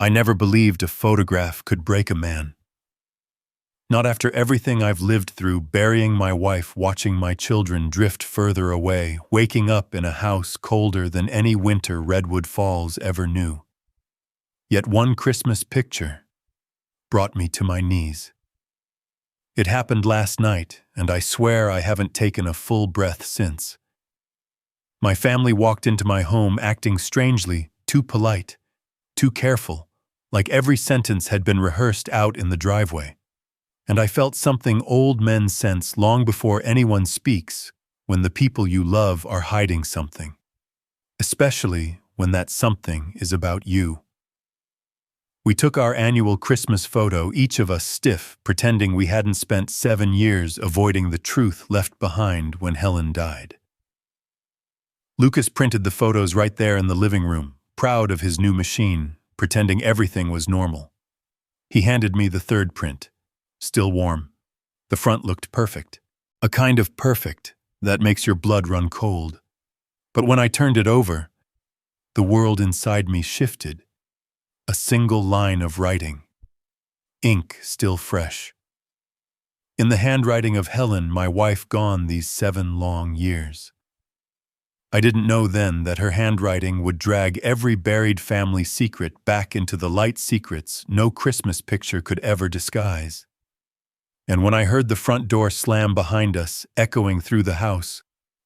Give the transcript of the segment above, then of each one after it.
I never believed a photograph could break a man. Not after everything I've lived through, burying my wife, watching my children drift further away, waking up in a house colder than any winter Redwood Falls ever knew. Yet one Christmas picture brought me to my knees. It happened last night, and I swear I haven't taken a full breath since. My family walked into my home acting strangely, too polite, too careful, like every sentence had been rehearsed out in the driveway. And I felt something old men sense long before anyone speaks, when the people you love are hiding something. Especially when that something is about you. We took our annual Christmas photo, each of us stiff, pretending we hadn't spent 7 years avoiding the truth left behind when Helen died. Lucas printed the photos right there in the living room, proud of his new machine, pretending everything was normal. He handed me the third print, still warm. The front looked perfect, a kind of perfect that makes your blood run cold. But when I turned it over, the world inside me shifted. A single line of writing. Ink still fresh. In the handwriting of Helen, my wife gone these 7 long years. I didn't know then that her handwriting would drag every buried family secret back into the light secrets no Christmas picture could ever disguise. And when I heard the front door slam behind us, echoing through the house,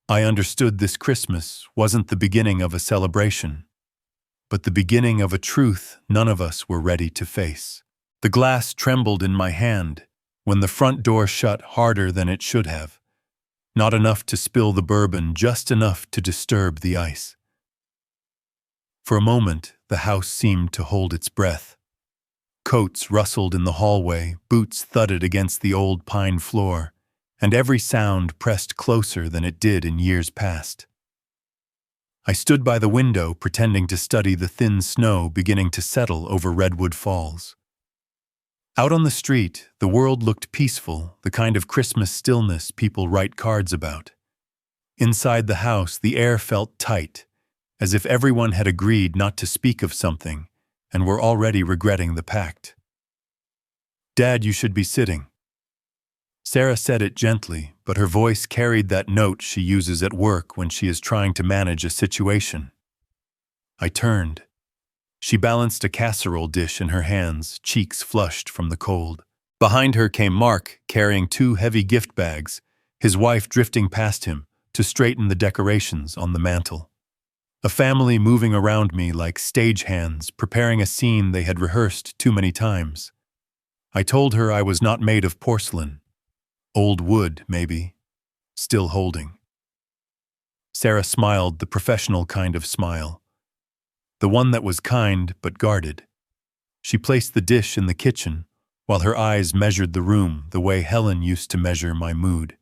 I understood this Christmas wasn't the beginning of a celebration, but the beginning of a truth none of us were ready to face. The glass trembled in my hand when the front door shut harder than it should have. Not enough to spill the bourbon, just enough to disturb the ice. For a moment, the house seemed to hold its breath. Coats rustled in the hallway, boots thudded against the old pine floor, and every sound pressed closer than it did in years past. I stood by the window, pretending to study the thin snow beginning to settle over Redwood Falls. Out on the street, the world looked peaceful, the kind of Christmas stillness people write cards about. Inside the house, the air felt tight, as if everyone had agreed not to speak of something, and were already regretting the pact. "Dad, you should be sitting." Sarah said it gently, but her voice carried that note she uses at work when she is trying to manage a situation. I turned. She balanced a casserole dish in her hands, cheeks flushed from the cold. Behind her came Mark, carrying 2 heavy gift bags, his wife drifting past him to straighten the decorations on the mantel. A family moving around me like stagehands, preparing a scene they had rehearsed too many times. I told her I was not made of porcelain. Old wood, maybe, still holding. Sarah smiled, the professional kind of smile. The one that was kind but guarded. She placed the dish in the kitchen, while her eyes measured the room the way Helen used to measure my mood.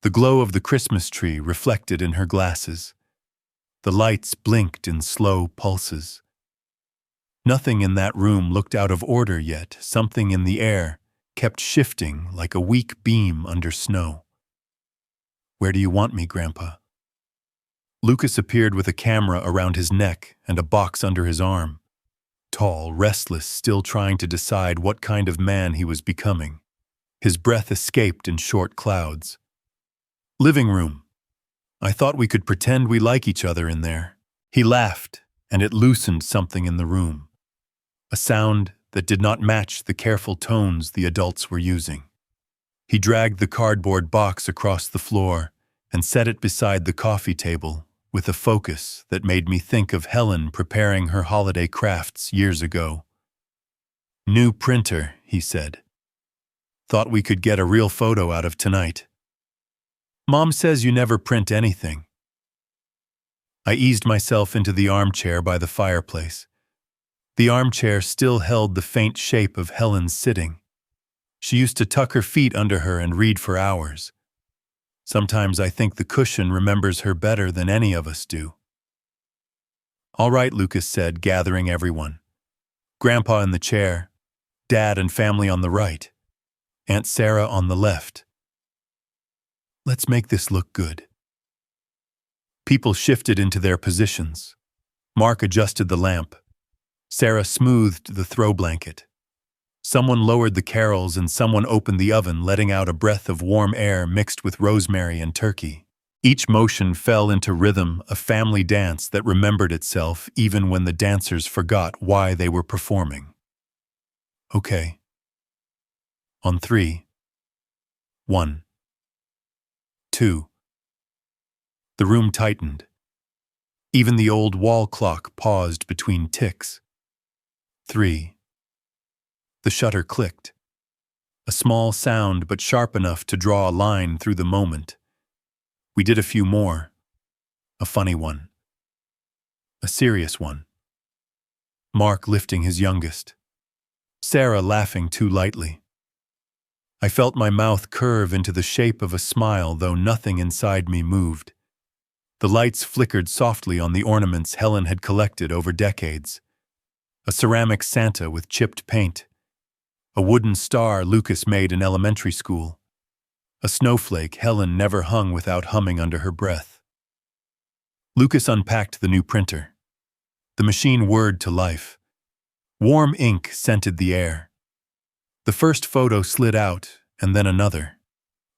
The glow of the Christmas tree reflected in her glasses. The lights blinked in slow pulses. Nothing in that room looked out of order yet. Something in the air kept shifting like a weak beam under snow. "Where do you want me, Grandpa?" Lucas appeared with a camera around his neck and a box under his arm. Tall, restless, still trying to decide what kind of man he was becoming. His breath escaped in short clouds. "Living room. I thought we could pretend we like each other in there." He laughed, and it loosened something in the room. A sound that did not match the careful tones the adults were using. He dragged the cardboard box across the floor and set it beside the coffee table with a focus that made me think of Helen preparing her holiday crafts years ago. "New printer," he said. "Thought we could get a real photo out of tonight." "Mom says you never print anything." I eased myself into the armchair by the fireplace. The armchair still held the faint shape of Helen's sitting. She used to tuck her feet under her and read for hours. Sometimes I think the cushion remembers her better than any of us do. "All right," Lucas said, gathering everyone. Grandpa in the chair, Dad and family on the right, Aunt Sarah on the left. "Let's make this look good." People shifted into their positions. Mark adjusted the lamp. Sarah smoothed the throw blanket. Someone lowered the carols and someone opened the oven, letting out a breath of warm air mixed with rosemary and turkey. Each motion fell into rhythm, a family dance that remembered itself even when the dancers forgot why they were performing. Okay. On 3. 1. 2. The room tightened. Even the old wall clock paused between ticks. 3. The shutter clicked. A small sound, but sharp enough to draw a line through the moment. We did a few more. A funny one. A serious one. Mark lifting his youngest. Sarah laughing too lightly. I felt my mouth curve into the shape of a smile, though nothing inside me moved. The lights flickered softly on the ornaments Helen had collected over decades. A ceramic Santa with chipped paint. A wooden star Lucas made in elementary school. A snowflake Helen never hung without humming under her breath. Lucas unpacked the new printer. The machine whirred to life. Warm ink scented the air. The first photo slid out, and then another.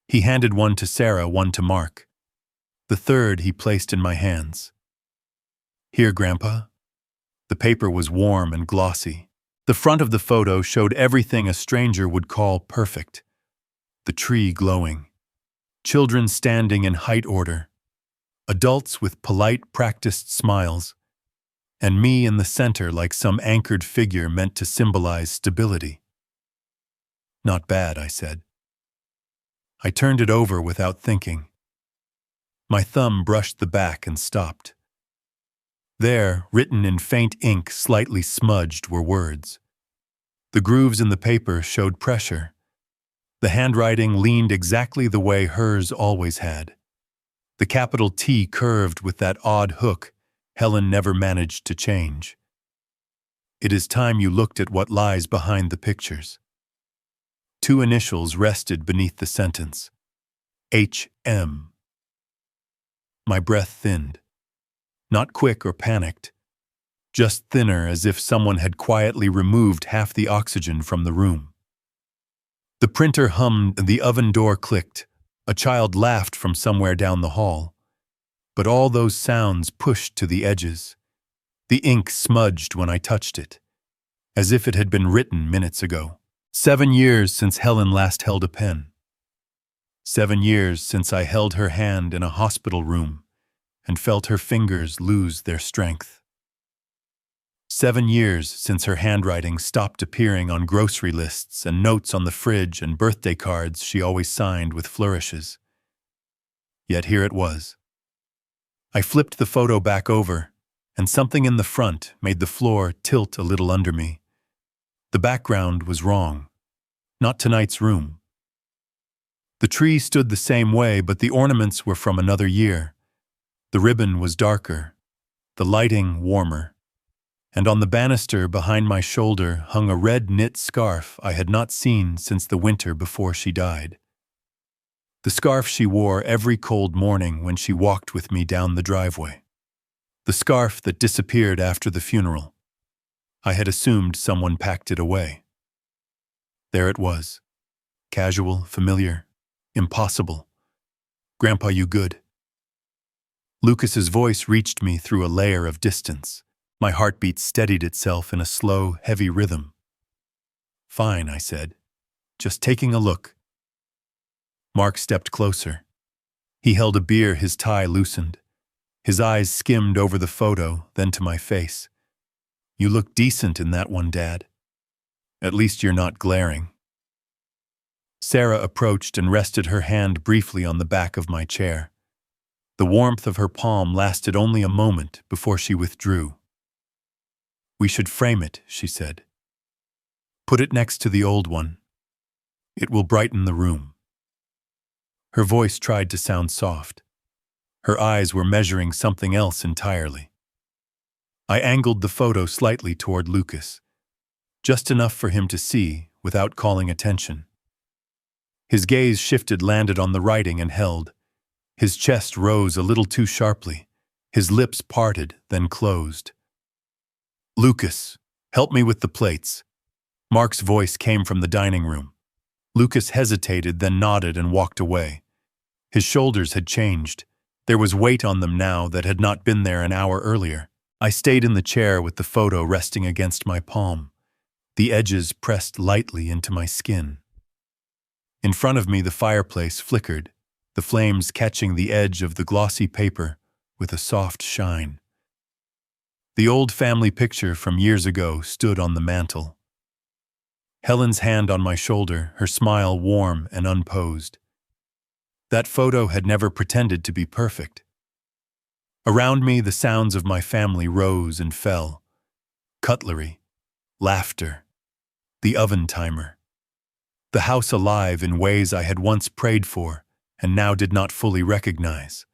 He handed one to Sarah, one to Mark. The third he placed in my hands. Here, Grandpa. The paper was warm and glossy. The front of the photo showed everything a stranger would call perfect. The tree glowing. Children standing in height order. Adults with polite, practiced smiles. And me in the center like some anchored figure meant to symbolize stability. Not bad, I said. I turned it over without thinking. My thumb brushed the back and stopped. There, written in faint ink slightly smudged, were words. The grooves in the paper showed pressure. The handwriting leaned exactly the way hers always had. The capital T curved with that odd hook Helen never managed to change. It is time you looked at what lies behind the pictures. 2 initials rested beneath the sentence. H.M. My breath thinned. Not quick or panicked. Just thinner, as if someone had quietly removed half the oxygen from the room. The printer hummed and the oven door clicked. A child laughed from somewhere down the hall. But all those sounds pushed to the edges. The ink smudged when I touched it, as if it had been written minutes ago. 7 years since Helen last held a pen. 7 years since I held her hand in a hospital room and felt her fingers lose their strength. 7 years since her handwriting stopped appearing on grocery lists and notes on the fridge and birthday cards she always signed with flourishes. Yet here it was. I flipped the photo back over, and something in the front made the floor tilt a little under me. The background was wrong. Not tonight's room. The tree stood the same way, but the ornaments were from another year. The ribbon was darker, the lighting warmer, and on the banister behind my shoulder hung a red knit scarf I had not seen since the winter before she died. The scarf she wore every cold morning when she walked with me down the driveway. The scarf that disappeared after the funeral. I had assumed someone packed it away. There it was. Casual, familiar, impossible. Grandpa, you good? Lucas's voice reached me through a layer of distance. My heartbeat steadied itself in a slow, heavy rhythm. Fine, I said. Just taking a look. Mark stepped closer. He held a beer, his tie loosened. His eyes skimmed over the photo, then to my face. You look decent in that one, Dad. At least you're not glaring. Sarah approached and rested her hand briefly on the back of my chair. The warmth of her palm lasted only a moment before she withdrew. We should frame it, she said. Put it next to the old one. It will brighten the room. Her voice tried to sound soft. Her eyes were measuring something else entirely. I angled the photo slightly toward Lucas, just enough for him to see without calling attention. His gaze shifted, landed on the writing, and held. His chest rose a little too sharply. His lips parted, then closed. Lucas, "Help me with the plates." Mark's voice came from the dining room. Lucas hesitated, then nodded and walked away. His shoulders had changed. There was weight on them now that had not been there an hour earlier. I stayed in the chair with the photo resting against my palm, the edges pressed lightly into my skin. In front of me, the fireplace flickered, the flames catching the edge of the glossy paper with a soft shine. The old family picture from years ago stood on the mantel. Helen's hand on my shoulder, her smile warm and unposed. That photo had never pretended to be perfect. Around me, the sounds of my family rose and fell. Cutlery, laughter, the oven timer. The house alive in ways I had once prayed for and now did not fully recognize.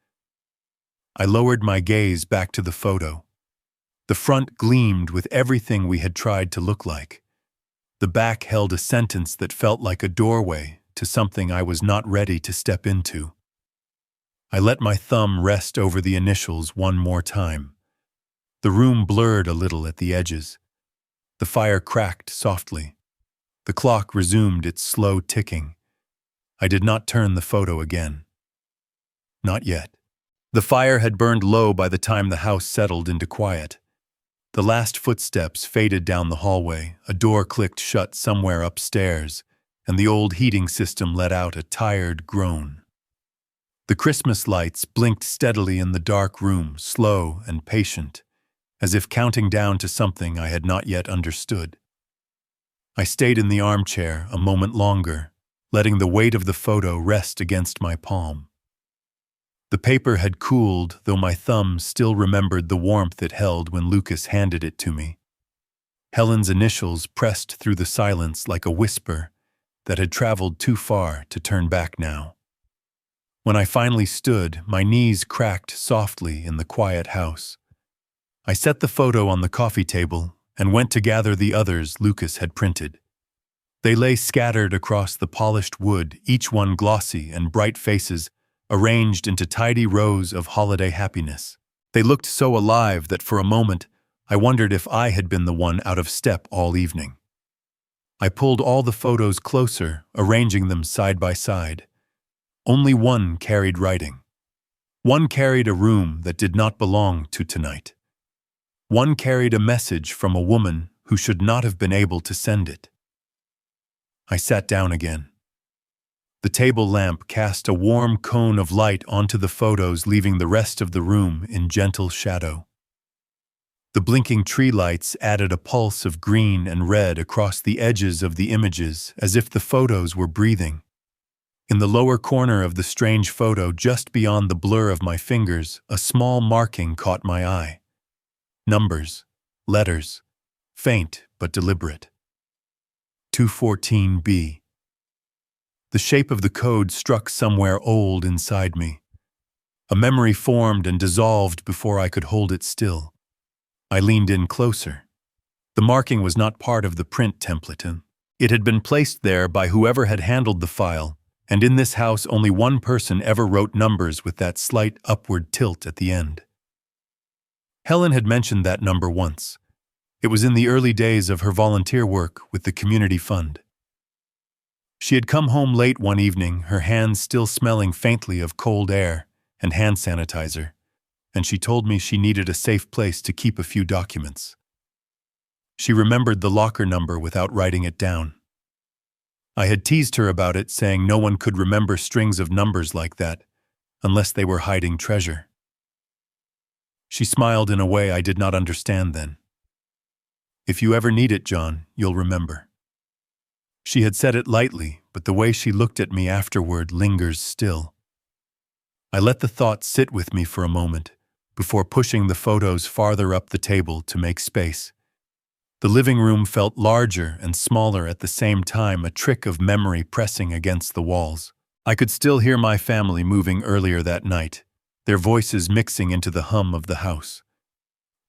I lowered my gaze back to the photo. The front gleamed with everything we had tried to look like. The back held a sentence that felt like a doorway to something I was not ready to step into. I let my thumb rest over the initials one more time. The room blurred a little at the edges. The fire cracked softly. The clock resumed its slow ticking. I did not turn the photo again. Not yet. The fire had burned low by the time the house settled into quiet. The last footsteps faded down the hallway, a door clicked shut somewhere upstairs, and the old heating system let out a tired groan. The Christmas lights blinked steadily in the dark room, slow and patient, as if counting down to something I had not yet understood. I stayed in the armchair a moment longer, letting the weight of the photo rest against my palm. The paper had cooled, though my thumb still remembered the warmth it held when Lucas handed it to me. Helen's initials pressed through the silence like a whisper that had traveled too far to turn back now. When I finally stood, my knees cracked softly in the quiet house. I set the photo on the coffee table and went to gather the others Lucas had printed. They lay scattered across the polished wood, each one glossy and bright faces, arranged into tidy rows of holiday happiness. They looked so alive that for a moment I wondered if I had been the one out of step all evening. I pulled all the photos closer, arranging them side by side. Only one carried writing. One carried a room that did not belong to tonight. One carried a message from a woman who should not have been able to send it. I sat down again. The table lamp cast a warm cone of light onto the photos, leaving the rest of the room in gentle shadow. The blinking tree lights added a pulse of green and red across the edges of the images, as if the photos were breathing. In the lower corner of the strange photo, just beyond the blur of my fingers, a small marking caught my eye. Numbers, letters, faint but deliberate. 214B. The shape of the code struck somewhere old inside me. A memory formed and dissolved before I could hold it still. I leaned in closer. The marking was not part of the print template. It had been placed there by whoever had handled the file, and in this house only one person ever wrote numbers with that slight upward tilt at the end. Helen had mentioned that number once. It was in the early days of her volunteer work with the community fund. She had come home late one evening, her hands still smelling faintly of cold air and hand sanitizer, and she told me she needed a safe place to keep a few documents. She remembered the locker number without writing it down. I had teased her about it, saying no one could remember strings of numbers like that unless they were hiding treasure. She smiled in a way I did not understand then. "If you ever need it, John, you'll remember." She had said it lightly, but the way she looked at me afterward lingers still. I let the thought sit with me for a moment before pushing the photos farther up the table to make space. The living room felt larger and smaller at the same time, a trick of memory pressing against the walls. I could still hear my family moving earlier that night, their voices mixing into the hum of the house.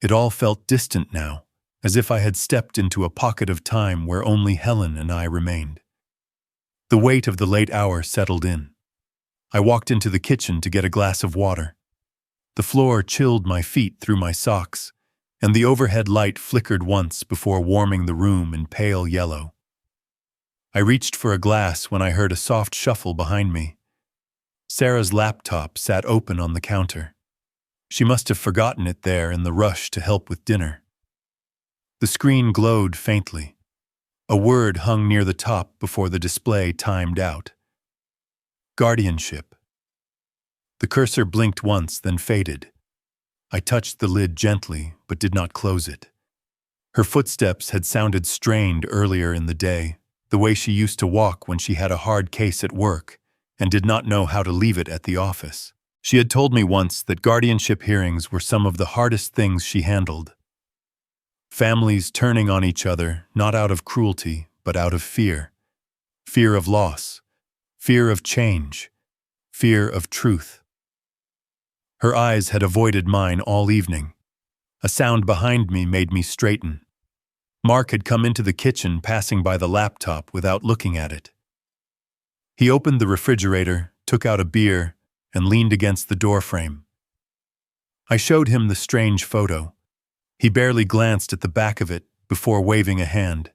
It all felt distant now, as if I had stepped into a pocket of time where only Helen and I remained. The weight of the late hour settled in. I walked into the kitchen to get a glass of water. The floor chilled my feet through my socks, and the overhead light flickered once before warming the room in pale yellow. I reached for a glass when I heard a soft shuffle behind me. Sarah's laptop sat open on the counter. She must have forgotten it there in the rush to help with dinner. The screen glowed faintly. A word hung near the top before the display timed out. Guardianship. The cursor blinked once, then faded. I touched the lid gently, but did not close it. Her footsteps had sounded strained earlier in the day, the way she used to walk when she had a hard case at work and did not know how to leave it at the office. She had told me once that guardianship hearings were some of the hardest things she handled. Families turning on each other, not out of cruelty, but out of fear. Fear of loss, fear of change, fear of truth. Her eyes had avoided mine all evening. A sound behind me made me straighten. Mark had come into the kitchen, passing by the laptop without looking at it. He opened the refrigerator, took out a beer, and leaned against the doorframe. I showed him the strange photo. He barely glanced at the back of it before waving a hand.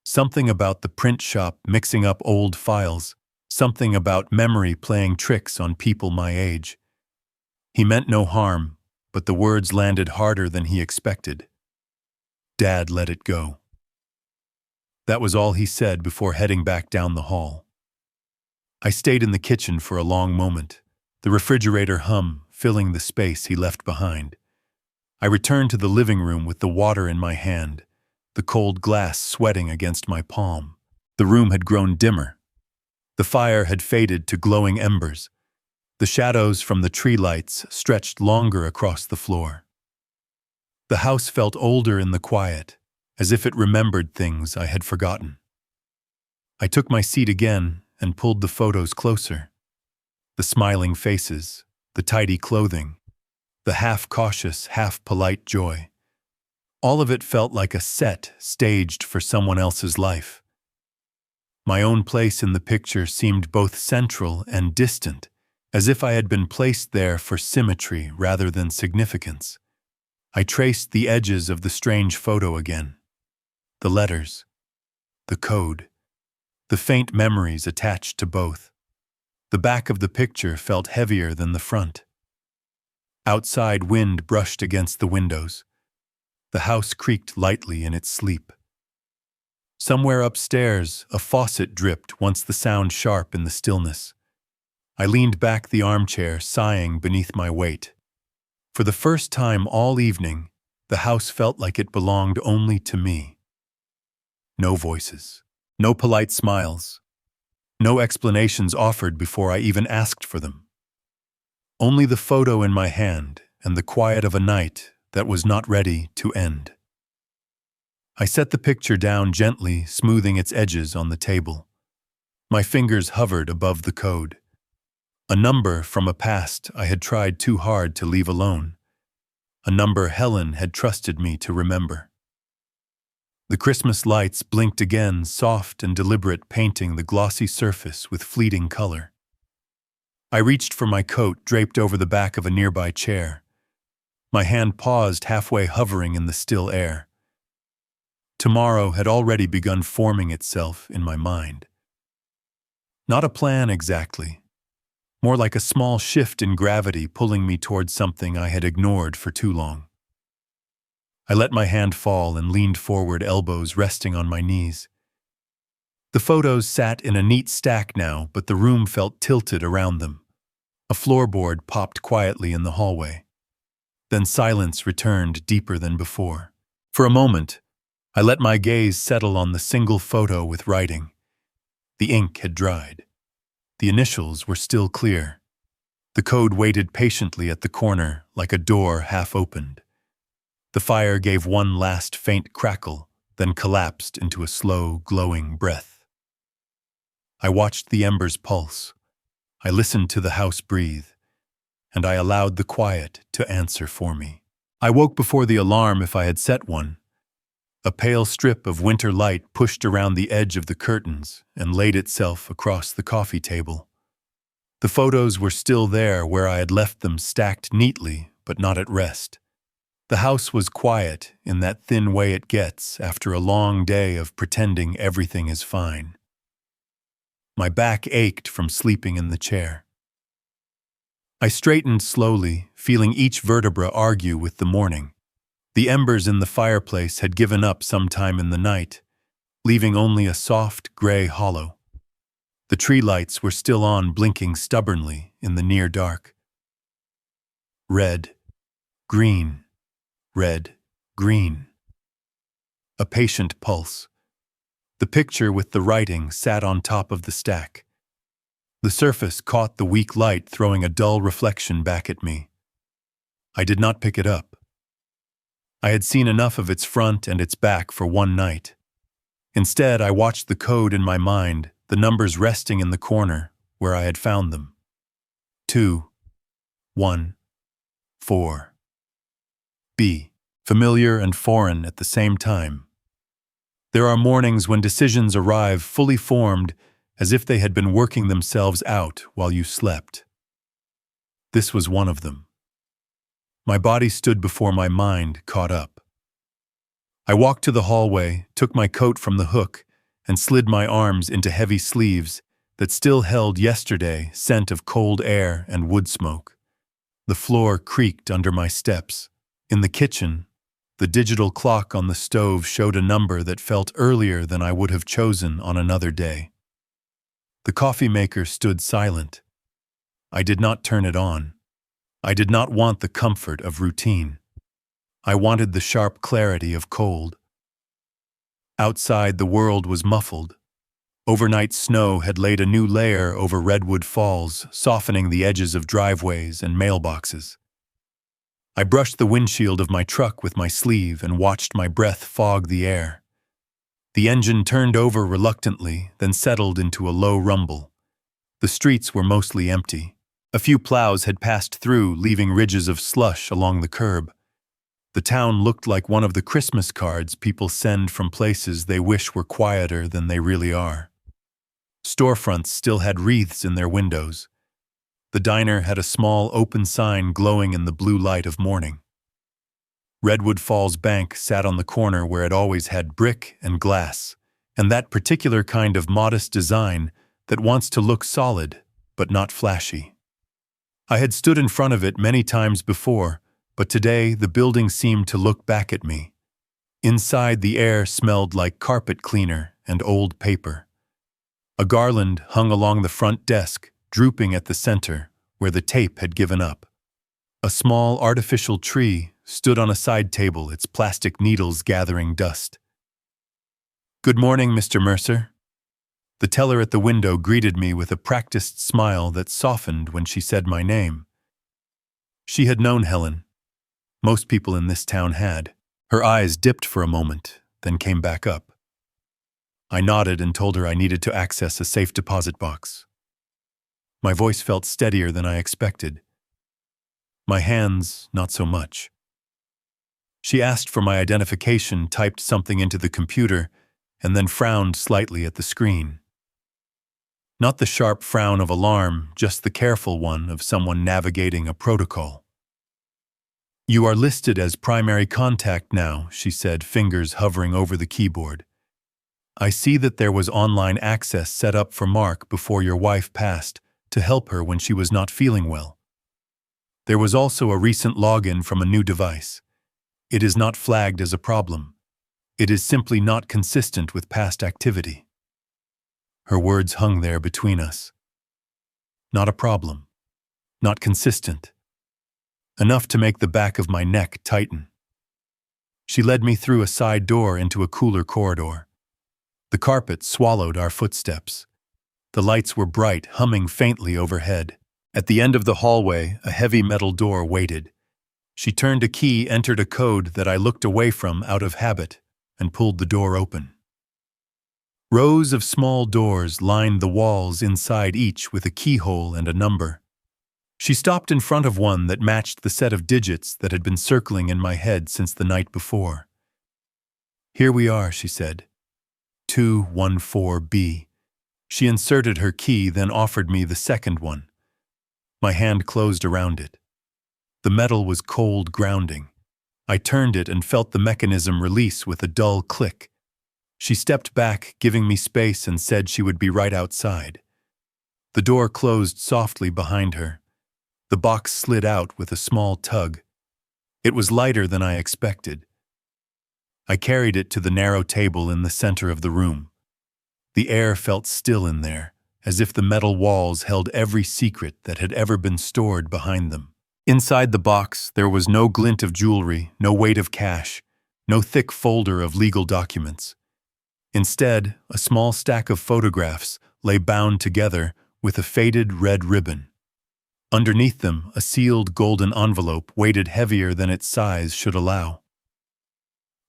Something about the print shop mixing up old files, something about memory playing tricks on people my age. He meant no harm, but the words landed harder than he expected. Dad let it go. That was all he said before heading back down the hall. I stayed in the kitchen for a long moment, the refrigerator hum filling the space he left behind. I returned to the living room with the water in my hand, the cold glass sweating against my palm. The room had grown dimmer. The fire had faded to glowing embers. The shadows from the tree lights stretched longer across the floor. The house felt older in the quiet, as if it remembered things I had forgotten. I took my seat again and pulled the photos closer. The smiling faces, the tidy clothing, the half-cautious, half-polite joy. All of it felt like a set staged for someone else's life. My own place in the picture seemed both central and distant, as if I had been placed there for symmetry rather than significance. I traced the edges of the strange photo again. The letters, the code, the faint memories attached to both. The back of the picture felt heavier than the front. Outside wind brushed against the windows. The house creaked lightly in its sleep. Somewhere upstairs, a faucet dripped once the sound sharp in the stillness. I leaned back the armchair, sighing beneath my weight. For the first time all evening, the house felt like it belonged only to me. No voices, no polite smiles, no explanations offered before I even asked for them. Only the photo in my hand and the quiet of a night that was not ready to end. I set the picture down gently, smoothing its edges on the table. My fingers hovered above the code. A number from a past I had tried too hard to leave alone. A number Helen had trusted me to remember. The Christmas lights blinked again, soft and deliberate, painting the glossy surface with fleeting color. I reached for my coat draped over the back of a nearby chair. My hand paused halfway, hovering in the still air. Tomorrow had already begun forming itself in my mind. Not a plan exactly. More like a small shift in gravity pulling me towards something I had ignored for too long. I let my hand fall and leaned forward, elbows resting on my knees. The photos sat in a neat stack now, but the room felt tilted around them. A floorboard popped quietly in the hallway. Then silence returned, deeper than before. For a moment, I let my gaze settle on the single photo with writing. The ink had dried. The initials were still clear. The code waited patiently at the corner, like a door half opened. The fire gave one last faint crackle, then collapsed into a slow, glowing breath. I watched the embers pulse. I listened to the house breathe, and I allowed the quiet to answer for me. I woke before the alarm, if I had set one. A pale strip of winter light pushed around the edge of the curtains and laid itself across the coffee table. The photos were still there where I had left them, stacked neatly, but not at rest. The house was quiet in that thin way it gets after a long day of pretending everything is fine. My back ached from sleeping in the chair. I straightened slowly, feeling each vertebra argue with the morning. The embers in the fireplace had given up sometime in the night, leaving only a soft, gray hollow. The tree lights were still on, blinking stubbornly in the near dark. Red, green, red, green. A patient pulse. The picture with the writing sat on top of the stack. The surface caught the weak light, throwing a dull reflection back at me. I did not pick it up. I had seen enough of its front and its back for one night. Instead, I watched the code in my mind, the numbers resting in the corner where I had found them. 2, 1, 4. B. Familiar and foreign at the same time. There are mornings when decisions arrive fully formed, as if they had been working themselves out while you slept. This was one of them. My body stood before my mind caught up. I walked to the hallway, took my coat from the hook, and slid my arms into heavy sleeves that still held yesterday's scent of cold air and wood smoke. The floor creaked under my steps. In the kitchen, the digital clock on the stove showed a number that felt earlier than I would have chosen on another day. The coffee maker stood silent. I did not turn it on. I did not want the comfort of routine. I wanted the sharp clarity of cold. Outside, the world was muffled. Overnight snow had laid a new layer over Redwood Falls, softening the edges of driveways and mailboxes. I brushed the windshield of my truck with my sleeve and watched my breath fog the air. The engine turned over reluctantly, then settled into a low rumble. The streets were mostly empty. A few plows had passed through, leaving ridges of slush along the curb. The town looked like one of the Christmas cards people send from places they wish were quieter than they really are. Storefronts still had wreaths in their windows. The diner had a small open sign glowing in the blue light of morning. Redwood Falls Bank sat on the corner where it always had brick and glass, and that particular kind of modest design that wants to look solid, but not flashy. I had stood in front of it many times before, but today the building seemed to look back at me. Inside, the air smelled like carpet cleaner and old paper. A garland hung along the front desk, drooping at the center, where the tape had given up. A small artificial tree stood on a side table, its plastic needles gathering dust. "Good morning, Mr. Mercer." The teller at the window greeted me with a practiced smile that softened when she said my name. She had known Helen. Most people in this town had. Her eyes dipped for a moment, then came back up. I nodded and told her I needed to access a safe deposit box. My voice felt steadier than I expected. My hands, not so much. She asked for my identification, typed something into the computer, and then frowned slightly at the screen. Not the sharp frown of alarm, just the careful one of someone navigating a protocol. "You are listed as primary contact now," she said, fingers hovering over the keyboard. "I see that there was online access set up for Mark before your wife passed to help her when she was not feeling well. There was also a recent login from a new device. It is not flagged as a problem. It is simply not consistent with past activity." Her words hung there between us. Not a problem. Not consistent. Enough to make the back of my neck tighten. She led me through a side door into a cooler corridor. The carpet swallowed our footsteps. The lights were bright, humming faintly overhead. At the end of the hallway, a heavy metal door waited. She turned a key, entered a code that I looked away from out of habit, and pulled the door open. Rows of small doors lined the walls, inside each with a keyhole and a number. She stopped in front of one that matched the set of digits that had been circling in my head since the night before. "Here we are," she said. 214B. She inserted her key, then offered me the second one. My hand closed around it. The metal was cold grounding. I turned it and felt the mechanism release with a dull click. She stepped back, giving me space, and said she would be right outside. The door closed softly behind her. The box slid out with a small tug. It was lighter than I expected. I carried it to the narrow table in the center of the room. The air felt still in there, as if the metal walls held every secret that had ever been stored behind them. Inside the box, there was no glint of jewelry, no weight of cash, no thick folder of legal documents. Instead, a small stack of photographs lay bound together with a faded red ribbon. Underneath them, a sealed golden envelope weighted heavier than its size should allow.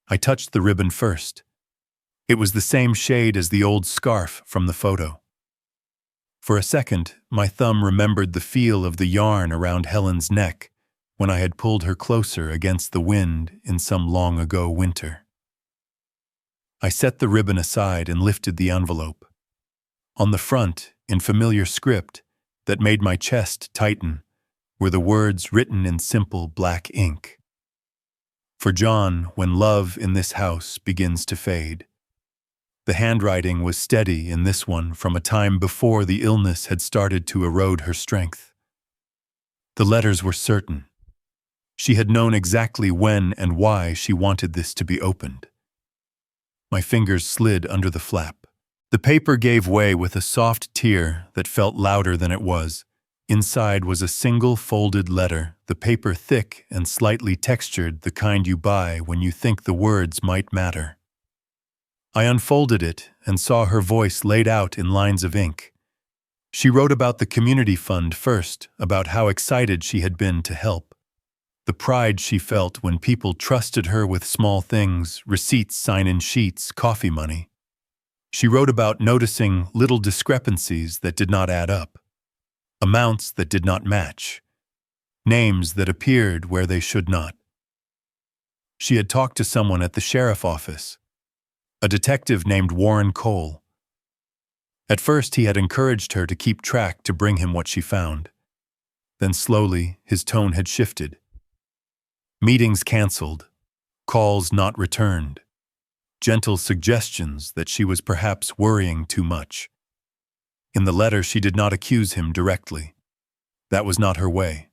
I touched the ribbon first. It was the same shade as the old scarf from the photo. For a second, my thumb remembered the feel of the yarn around Helen's neck when I had pulled her closer against the wind in some long-ago winter. I set the ribbon aside and lifted the envelope. On the front, in familiar script that made my chest tighten, were the words written in simple black ink. For John, when love in this house begins to fade. The handwriting was steady in this one from a time before the illness had started to erode her strength. The letters were certain. She had known exactly when and why she wanted this to be opened. My fingers slid under the flap. The paper gave way with a soft tear that felt louder than it was. Inside was a single folded letter, the paper thick and slightly textured, the kind you buy when you think the words might matter. I unfolded it and saw her voice laid out in lines of ink. She wrote about the community fund first, about how excited she had been to help. The pride she felt when people trusted her with small things, receipts, sign-in sheets, coffee money. She wrote about noticing little discrepancies that did not add up, amounts that did not match, names that appeared where they should not. She had talked to someone at the sheriff's office, a detective named Warren Cole. At first, he had encouraged her to keep track to bring him what she found. Then slowly, his tone had shifted. Meetings canceled, calls not returned, gentle suggestions that she was perhaps worrying too much. In the letter, she did not accuse him directly. That was not her way.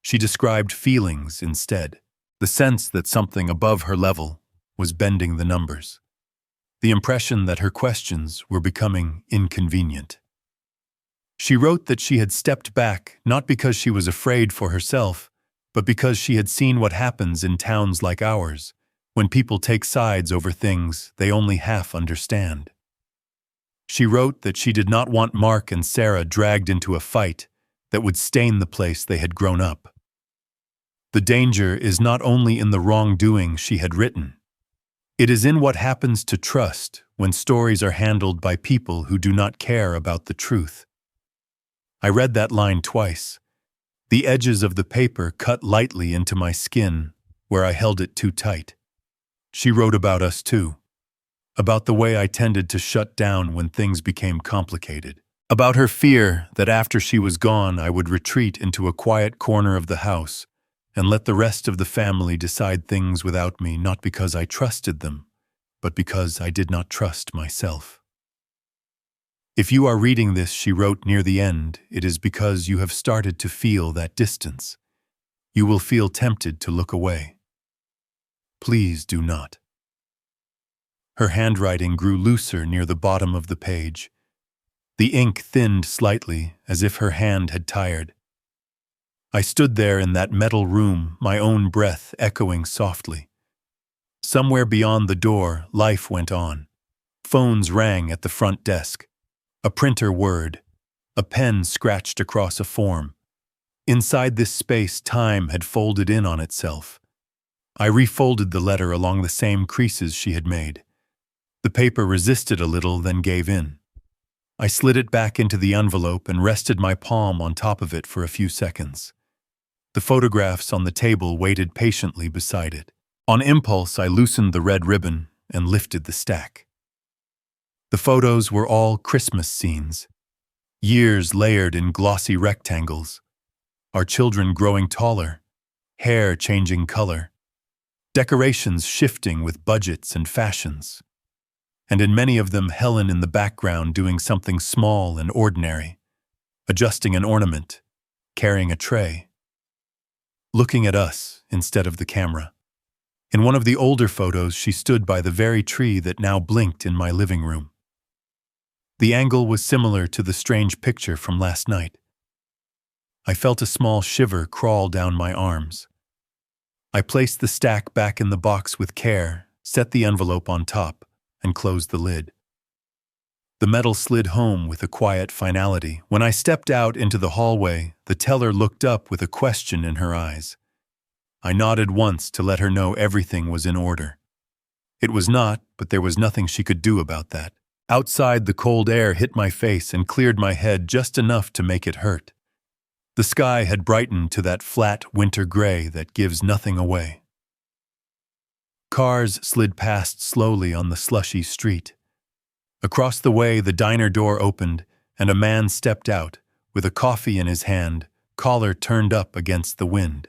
She described feelings instead, the sense that something above her level was bending the numbers, the impression that her questions were becoming inconvenient. She wrote that she had stepped back not because she was afraid for herself, but because she had seen what happens in towns like ours, when people take sides over things they only half understand. She wrote that she did not want Mark and Sarah dragged into a fight that would stain the place they had grown up. The danger is not only in the wrongdoing, she had written. It is in what happens to trust when stories are handled by people who do not care about the truth. I read that line twice. The edges of the paper cut lightly into my skin where I held it too tight. She wrote about us too, about the way I tended to shut down when things became complicated, about her fear that after she was gone I would retreat into a quiet corner of the house and let the rest of the family decide things without me, not because I trusted them, but because I did not trust myself. If you are reading this, she wrote near the end, it is because you have started to feel that distance. You will feel tempted to look away. Please do not. Her handwriting grew looser near the bottom of the page. The ink thinned slightly, as if her hand had tired. I stood there in that metal room, my own breath echoing softly. Somewhere beyond the door, life went on. Phones rang at the front desk. A printer whirred. A pen scratched across a form. Inside this space, time had folded in on itself. I refolded the letter along the same creases she had made. The paper resisted a little, then gave in. I slid it back into the envelope and rested my palm on top of it for a few seconds. The photographs on the table waited patiently beside it. On impulse, I loosened the red ribbon and lifted the stack. The photos were all Christmas scenes, years layered in glossy rectangles, our children growing taller, hair changing color, decorations shifting with budgets and fashions, and in many of them Helen in the background doing something small and ordinary, adjusting an ornament, carrying a tray, looking at us instead of the camera. In one of the older photos, she stood by the very tree that now blinked in my living room. The angle was similar to the strange picture from last night. I felt a small shiver crawl down my arms. I placed the stack back in the box with care, set the envelope on top, and closed the lid. The metal slid home with a quiet finality. When I stepped out into the hallway, the teller looked up with a question in her eyes. I nodded once to let her know everything was in order. It was not, but there was nothing she could do about that. Outside, the cold air hit my face and cleared my head just enough to make it hurt. The sky had brightened to that flat winter gray that gives nothing away. Cars slid past slowly on the slushy street. Across the way, the diner door opened, and a man stepped out, with a coffee in his hand, collar turned up against the wind.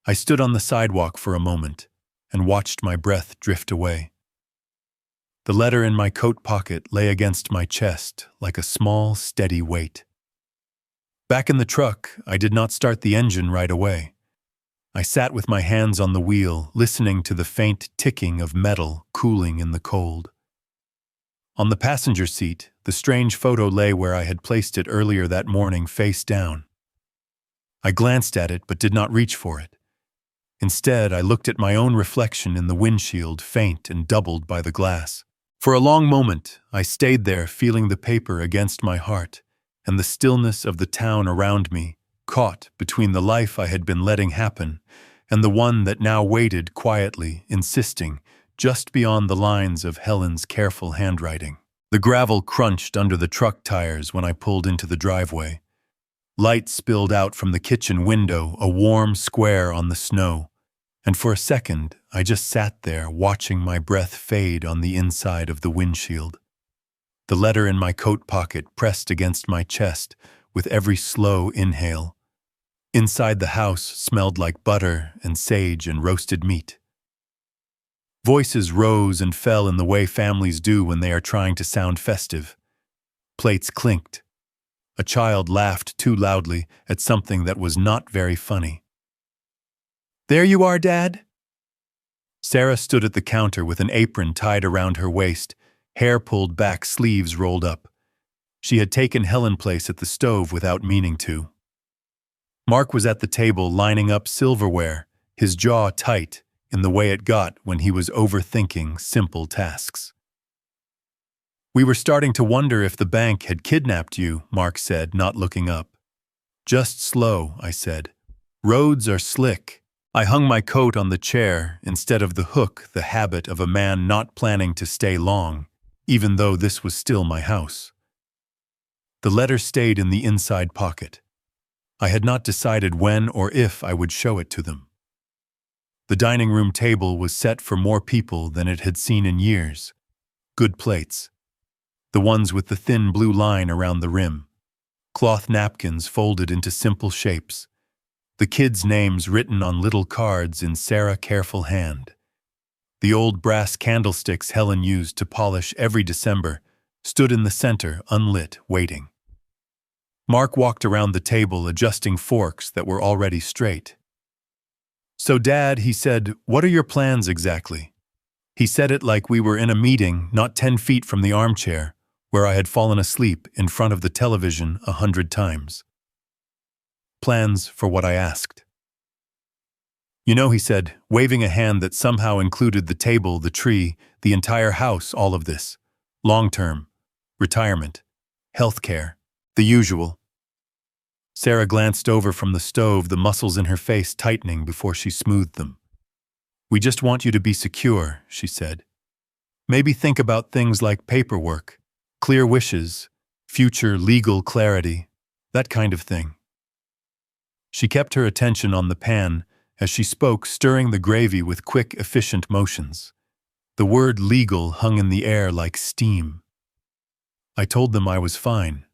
I stood on the sidewalk for a moment and watched my breath drift away. The letter in my coat pocket lay against my chest like a small, steady weight. Back in the truck, I did not start the engine right away. I sat with my hands on the wheel, listening to the faint ticking of metal cooling in the cold. On the passenger seat, the strange photo lay where I had placed it earlier that morning, face down. I glanced at it but did not reach for it. Instead, I looked at my own reflection in the windshield, faint and doubled by the glass. For a long moment, I stayed there, feeling the paper against my heart and the stillness of the town around me, caught between the life I had been letting happen and the one that now waited quietly, insisting, just beyond the lines of Helen's careful handwriting. The gravel crunched under the truck tires when I pulled into the driveway. Light spilled out from the kitchen window, a warm square on the snow, and for a second I just sat there watching my breath fade on the inside of the windshield. The letter in my coat pocket pressed against my chest with every slow inhale. Inside the house smelled like butter and sage and roasted meat. Voices rose and fell in the way families do when they are trying to sound festive. Plates clinked. A child laughed too loudly at something that was not very funny. "There you are, Dad." Sarah stood at the counter with an apron tied around her waist, hair pulled back, sleeves rolled up. She had taken Helen's place at the stove without meaning to. Mark was at the table lining up silverware, his jaw tight in the way it got when he was overthinking simple tasks. "We were starting to wonder if the bank had kidnapped you," Mark said, not looking up. "Just slow," I said. "Roads are slick." I hung my coat on the chair instead of the hook, the habit of a man not planning to stay long, even though this was still my house. The letter stayed in the inside pocket. I had not decided when or if I would show it to them. The dining room table was set for more people than it had seen in years. Good plates. The ones with the thin blue line around the rim. Cloth napkins folded into simple shapes. The kids' names written on little cards in Sarah's careful hand. The old brass candlesticks Helen used to polish every December stood in the center, unlit, waiting. Mark walked around the table, adjusting forks that were already straight. "So, Dad," he said, "what are your plans exactly?" He said it like we were in a meeting, not 10 feet from the armchair, where I had fallen asleep in front of the television 100 times. Plans for what I asked. "You know," he said, waving a hand that somehow included the table, the tree, the entire house, all of this. Long-term, retirement, healthcare, the usual. Sarah glanced over from the stove, the muscles in her face tightening before she smoothed them. "We just want you to be secure," she said. "Maybe think about things like paperwork, clear wishes, future legal clarity, that kind of thing." She kept her attention on the pan as she spoke, stirring the gravy with quick, efficient motions. The word legal hung in the air like steam. I told them I was fine,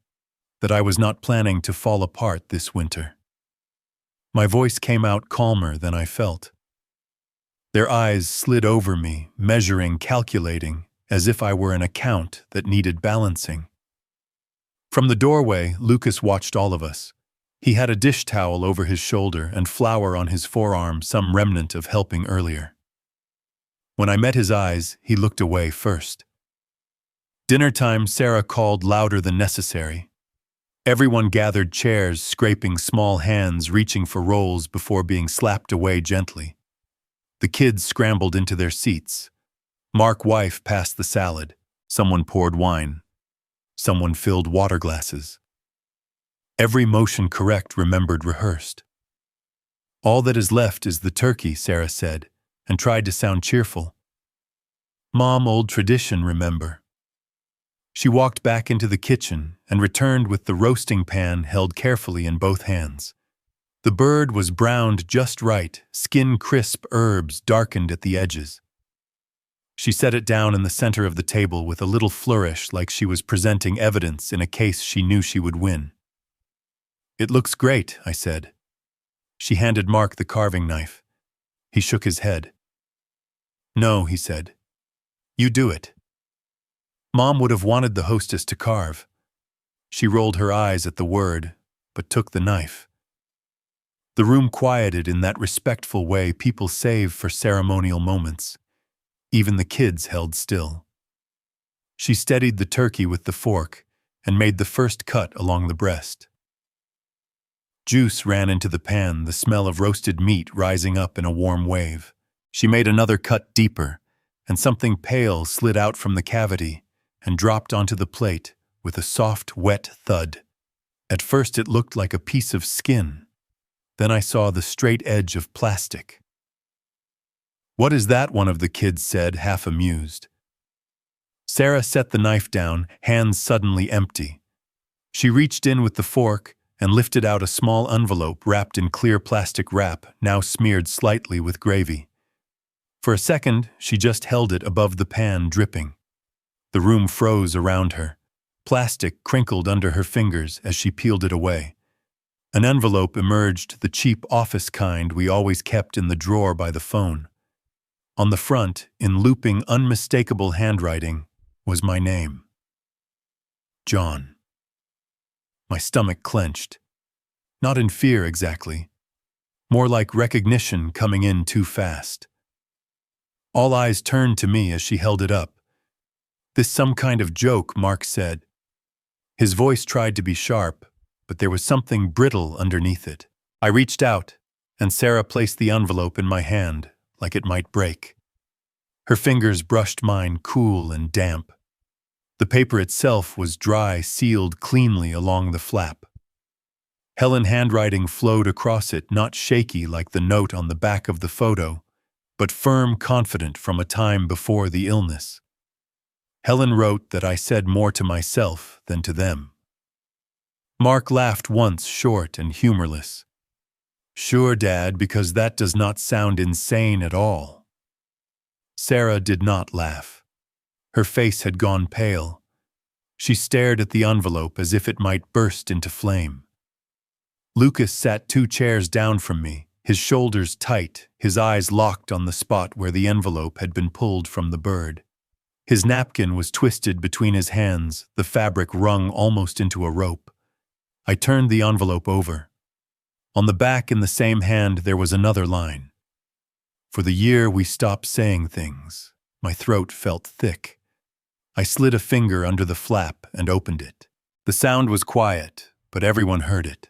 that I was not planning to fall apart this winter. My voice came out calmer than I felt. Their eyes slid over me, measuring, calculating, as if I were an account that needed balancing. From the doorway, Lucas watched all of us. He had a dish towel over his shoulder and flour on his forearm, some remnant of helping earlier. When I met his eyes, he looked away first. Dinner time, Sarah called louder than necessary. Everyone gathered chairs, scraping small hands, reaching for rolls before being slapped away gently. The kids scrambled into their seats. Mark's wife passed the salad. Someone poured wine. Someone filled water glasses. Every motion correct, remembered, rehearsed. "All that is left is the turkey," Sarah said, and tried to sound cheerful. "Mom, old tradition, remember." She walked back into the kitchen and returned with the roasting pan held carefully in both hands. The bird was browned just right, skin crisp, herbs darkened at the edges. She set it down in the center of the table with a little flourish, like she was presenting evidence in a case she knew she would win. "It looks great," I said. She handed Mark the carving knife. He shook his head. "No," he said. "You do it." Mom would have wanted the hostess to carve. She rolled her eyes at the word, but took the knife. The room quieted in that respectful way people save for ceremonial moments. Even the kids held still. She steadied the turkey with the fork and made the first cut along the breast. Juice ran into the pan, the smell of roasted meat rising up in a warm wave. She made another cut deeper, and something pale slid out from the cavity and dropped onto the plate with a soft, wet thud. At first it looked like a piece of skin. Then I saw the straight edge of plastic. "What is that?" one of the kids said, half amused. Sarah set the knife down, hands suddenly empty. She reached in with the fork and lifted out a small envelope wrapped in clear plastic wrap, now smeared slightly with gravy. For a second, she just held it above the pan, dripping. The room froze around her. Plastic crinkled under her fingers as she peeled it away. An envelope emerged, the cheap office kind we always kept in the drawer by the phone. On the front, in looping, unmistakable handwriting, was my name. John. My stomach clenched. Not in fear exactly. More like recognition coming in too fast. All eyes turned to me as she held it up. "This some kind of joke," Mark said. His voice tried to be sharp, but there was something brittle underneath it. I reached out, and Sarah placed the envelope in my hand, like it might break. Her fingers brushed mine, cool and damp. The paper itself was dry, sealed cleanly along the flap. Helen handwriting flowed across it, not shaky like the note on the back of the photo, but firm, confident from a time before the illness. Helen wrote that I said more to myself than to them. Mark laughed once, short and humorless. "Sure, Dad, because that does not sound insane at all." Sarah did not laugh. Her face had gone pale. She stared at the envelope as if it might burst into flame. Lucas sat 2 chairs down from me, his shoulders tight, his eyes locked on the spot where the envelope had been pulled from the bird. His napkin was twisted between his hands, the fabric wrung almost into a rope. I turned the envelope over. On the back in the same hand there was another line. "For the year we stopped saying things." My throat felt thick. I slid a finger under the flap and opened it. The sound was quiet, but everyone heard it.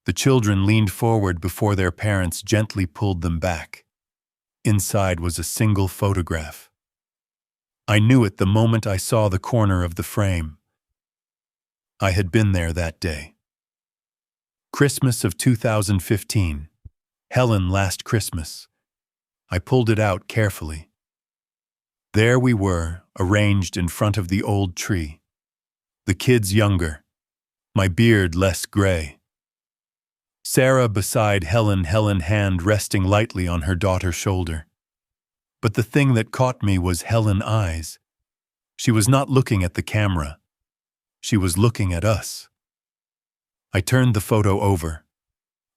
The children leaned forward before their parents gently pulled them back. Inside was a single photograph. I knew it the moment I saw the corner of the frame. I had been there that day. Christmas of 2015. Helen last Christmas. I pulled it out carefully. There we were, arranged in front of the old tree. The kids younger, my beard less gray. Sarah beside Helen, hand resting lightly on her daughter's shoulder. But the thing that caught me was Helen's eyes. She was not looking at the camera. She was looking at us. I turned the photo over.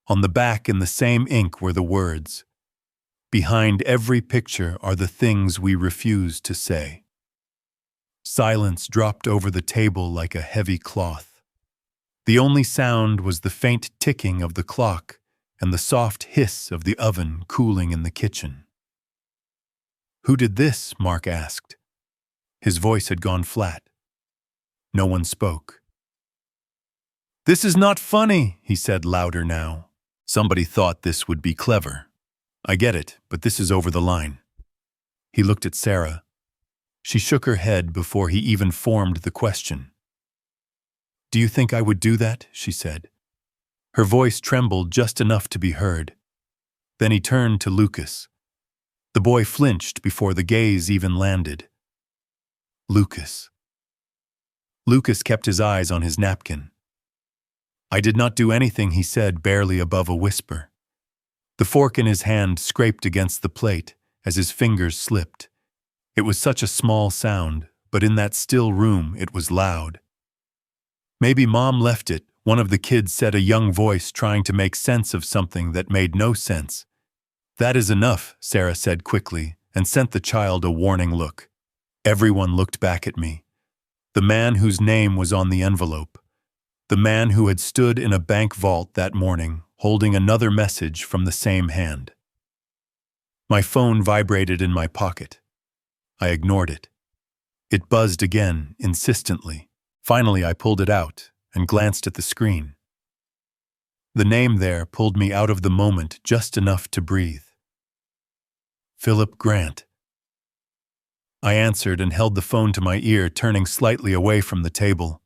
On the back in the same ink were the words, Behind every picture are the things we refuse to say. Silence dropped over the table like a heavy cloth. The only sound was the faint ticking of the clock and the soft hiss of the oven cooling in the kitchen. "Who did this?" Mark asked. His voice had gone flat. No one spoke. "This is not funny," he said louder now. "Somebody thought this would be clever. I get it, but this is over the line." He looked at Sarah. She shook her head before he even formed the question. "Do you think I would do that?" she said. Her voice trembled just enough to be heard. Then he turned to Lucas. The boy flinched before the gaze even landed. Lucas. Lucas kept his eyes on his napkin. "I did not do anything," he said, barely above a whisper. The fork in his hand scraped against the plate as his fingers slipped. It was such a small sound, but in that still room it was loud. "Maybe Mom left it," one of the kids said, a young voice trying to make sense of something that made no sense. "That is enough," Sarah said quickly, and sent the child a warning look. Everyone looked back at me. The man whose name was on the envelope. The man who had stood in a bank vault that morning, holding another message from the same hand. My phone vibrated in my pocket. I ignored it. It buzzed again, insistently. Finally, I pulled it out and glanced at the screen. The name there pulled me out of the moment just enough to breathe. Philip Grant. I answered and held the phone to my ear, turning slightly away from the table.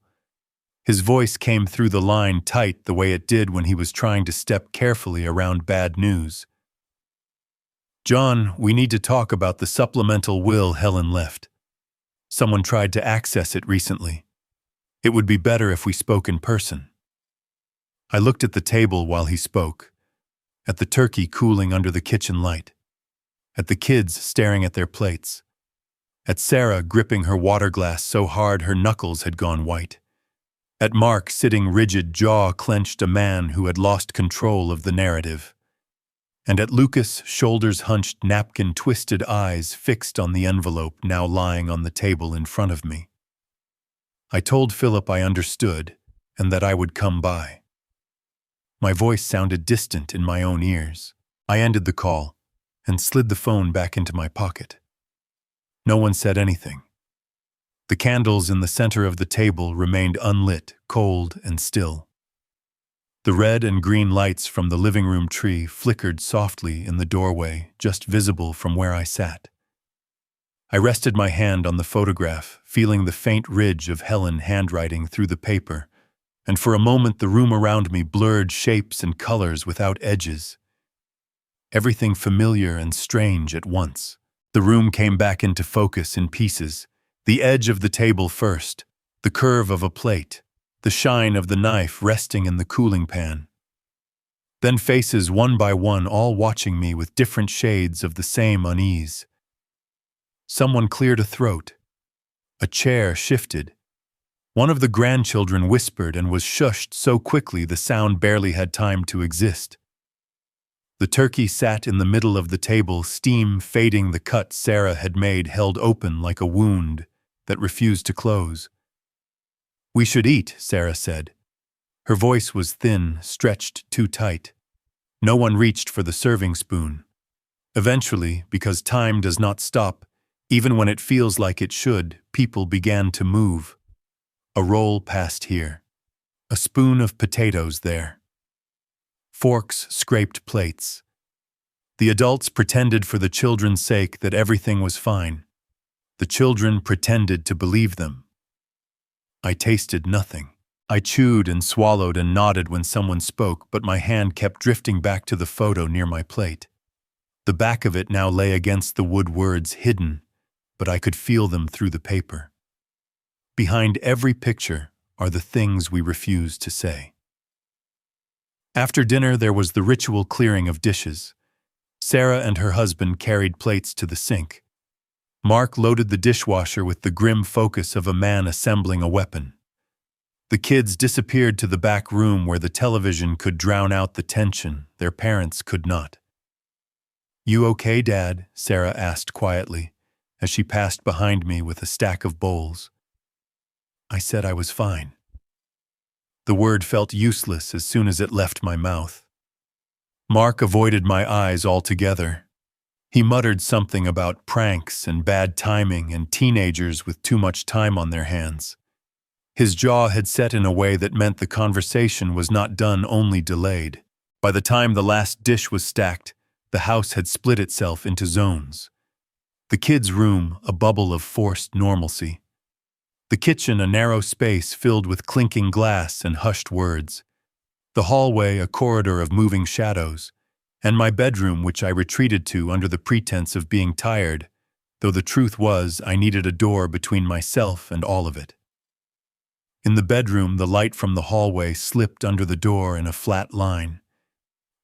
His voice came through the line tight the way it did when he was trying to step carefully around bad news. "John, we need to talk about the supplemental will Helen left. Someone tried to access it recently. It would be better if we spoke in person." I looked at the table while he spoke, at the turkey cooling under the kitchen light, at the kids staring at their plates, at Sarah gripping her water glass so hard her knuckles had gone white, at Mark sitting rigid, jaw clenched, a man who had lost control of the narrative, and at Lucas, shoulders hunched, napkin twisted, eyes fixed on the envelope now lying on the table in front of me. I told Philip I understood and that I would come by. My voice sounded distant in my own ears. I ended the call and slid the phone back into my pocket. No one said anything. The candles in the center of the table remained unlit, cold and still. The red and green lights from the living room tree flickered softly in the doorway, just visible from where I sat. I rested my hand on the photograph, feeling the faint ridge of Helen handwriting through the paper, and for a moment the room around me blurred shapes and colors without edges. Everything familiar and strange at once. The room came back into focus in pieces. The edge of the table first, the curve of a plate, the shine of the knife resting in the cooling pan. Then faces one by one, all watching me with different shades of the same unease. Someone cleared a throat. A chair shifted. One of the grandchildren whispered and was shushed so quickly the sound barely had time to exist. The turkey sat in the middle of the table, steam fading, the cut Sarah had made held open like a wound that refused to close. "We should eat," Sarah said. Her voice was thin, stretched too tight. No one reached for the serving spoon. Eventually, because time does not stop, even when it feels like it should, people began to move. A roll passed here. A spoon of potatoes there. Forks scraped plates. The adults pretended for the children's sake that everything was fine. The children pretended to believe them. I tasted nothing. I chewed and swallowed and nodded when someone spoke, but my hand kept drifting back to the photo near my plate. The back of it now lay against the wood, words hidden, but I could feel them through the paper. Behind every picture are the things we refuse to say. After dinner, there was the ritual clearing of dishes. Sarah and her husband carried plates to the sink. Mark loaded the dishwasher with the grim focus of a man assembling a weapon. The kids disappeared to the back room where the television could drown out the tension their parents could not. "You okay, Dad?" Sarah asked quietly, as she passed behind me with a stack of bowls. I said I was fine. The word felt useless as soon as it left my mouth. Mark avoided my eyes altogether. He muttered something about pranks and bad timing and teenagers with too much time on their hands. His jaw had set in a way that meant the conversation was not done, only delayed. By the time the last dish was stacked, the house had split itself into zones. The kids' room, a bubble of forced normalcy. The kitchen, a narrow space filled with clinking glass and hushed words. The hallway, a corridor of moving shadows. And my bedroom, which I retreated to under the pretense of being tired, though the truth was I needed a door between myself and all of it. In the bedroom, the light from the hallway slipped under the door in a flat line.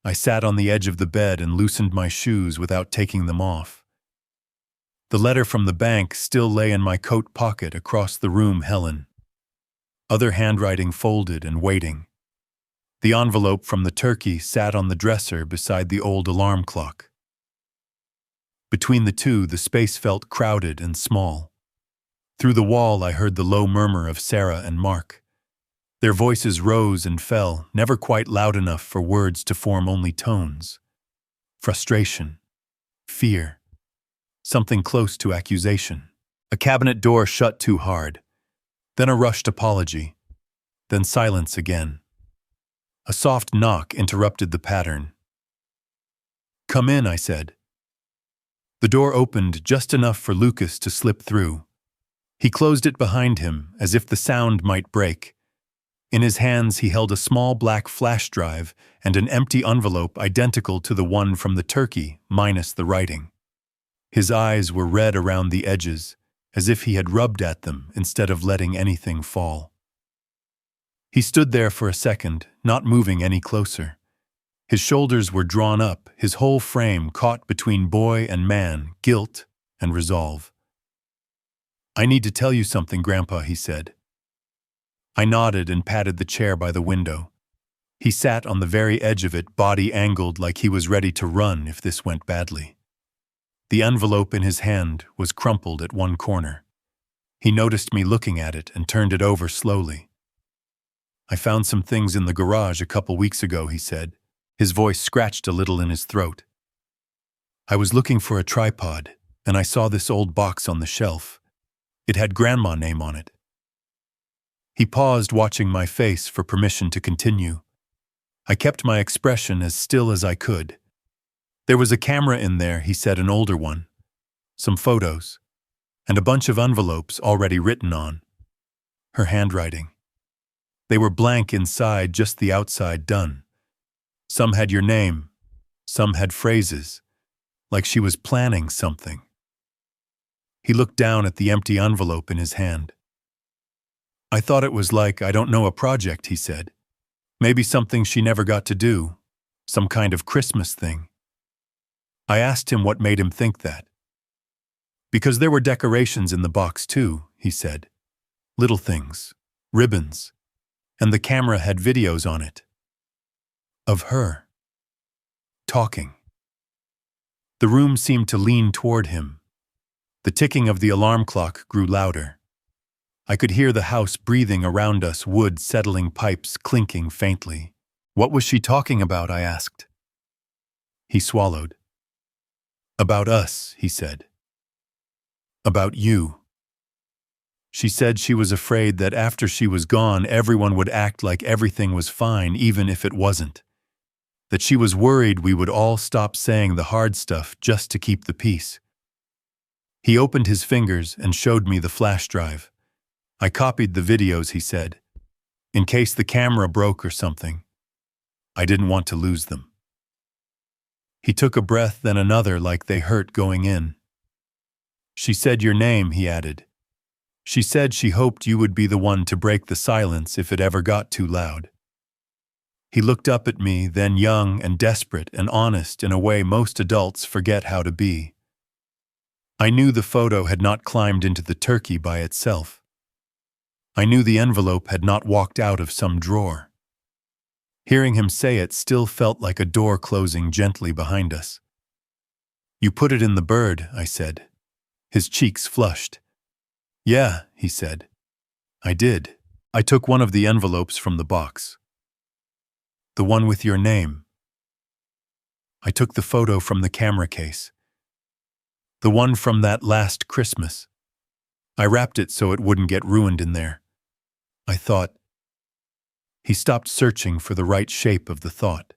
I sat on the edge of the bed and loosened my shoes without taking them off. The letter from the bank still lay in my coat pocket across the room, Helen. Other handwriting folded and waiting. The envelope from the turkey sat on the dresser beside the old alarm clock. Between the two, the space felt crowded and small. Through the wall, I heard the low murmur of Sarah and Mark. Their voices rose and fell, never quite loud enough for words to form, only tones. Frustration. Fear. Something close to accusation. A cabinet door shut too hard. Then a rushed apology. Then silence again. A soft knock interrupted the pattern. "Come in," I said. The door opened just enough for Lucas to slip through. He closed it behind him, as if the sound might break. In his hands he held a small black flash drive and an empty envelope identical to the one from the turkey, minus the writing. His eyes were red around the edges, as if he had rubbed at them instead of letting anything fall. He stood there for a second, not moving any closer. His shoulders were drawn up, his whole frame caught between boy and man, guilt and resolve. "I need to tell you something, Grandpa," he said. I nodded and patted the chair by the window. He sat on the very edge of it, body angled like he was ready to run if this went badly. The envelope in his hand was crumpled at one corner. He noticed me looking at it and turned it over slowly. "I found some things in the garage a couple weeks ago," he said. His voice scratched a little in his throat. "I was looking for a tripod, and I saw this old box on the shelf. It had Grandma's name on it." He paused, watching my face for permission to continue. I kept my expression as still as I could. "There was a camera in there," he said, "an older one. Some photos. And a bunch of envelopes already written on." Her handwriting. They were blank inside, just the outside done. Some had your name. Some had phrases. Like she was planning something. He looked down at the empty envelope in his hand. "I thought it was like, I don't know, a project," he said. "Maybe something she never got to do. Some kind of Christmas thing." I asked him what made him think that. "Because there were decorations in the box too," he said. "Little things. Ribbons. And the camera had videos on it. Of her. Talking." The room seemed to lean toward him. The ticking of the alarm clock grew louder. I could hear the house breathing around us, wood settling, pipes clinking faintly. "What was she talking about?" I asked. He swallowed. "About us," he said. "About you. She said she was afraid that after she was gone, everyone would act like everything was fine, even if it wasn't. That she was worried we would all stop saying the hard stuff just to keep the peace." He opened his fingers and showed me the flash drive. "I copied the videos," he said, "in case the camera broke or something. I didn't want to lose them." He took a breath, then another, like they hurt going in. "She said your name," he added. "She said she hoped you would be the one to break the silence if it ever got too loud." He looked up at me, then, young and desperate and honest in a way most adults forget how to be. I knew the photo had not climbed into the turkey by itself. I knew the envelope had not walked out of some drawer. Hearing him say it still felt like a door closing gently behind us. You put it in the bird, I said. His cheeks flushed. Yeah, he said. I did. I took one of the envelopes from the box. The one with your name. I took the photo from the camera case. The one from that last Christmas. I wrapped it so it wouldn't get ruined in there. I thought. He stopped searching for the right shape of the thought.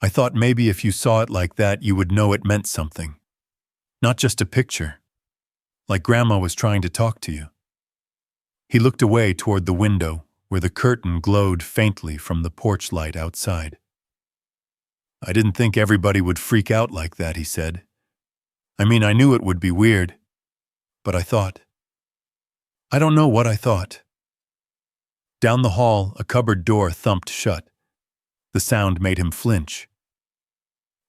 I thought maybe if you saw it like that, you would know it meant something. Not just a picture. Like Grandma was trying to talk to you. He looked away toward the window, where the curtain glowed faintly from the porch light outside. I didn't think everybody would freak out like that, he said. I mean, I knew it would be weird, but I thought. I don't know what I thought. Down the hall, a cupboard door thumped shut. The sound made him flinch.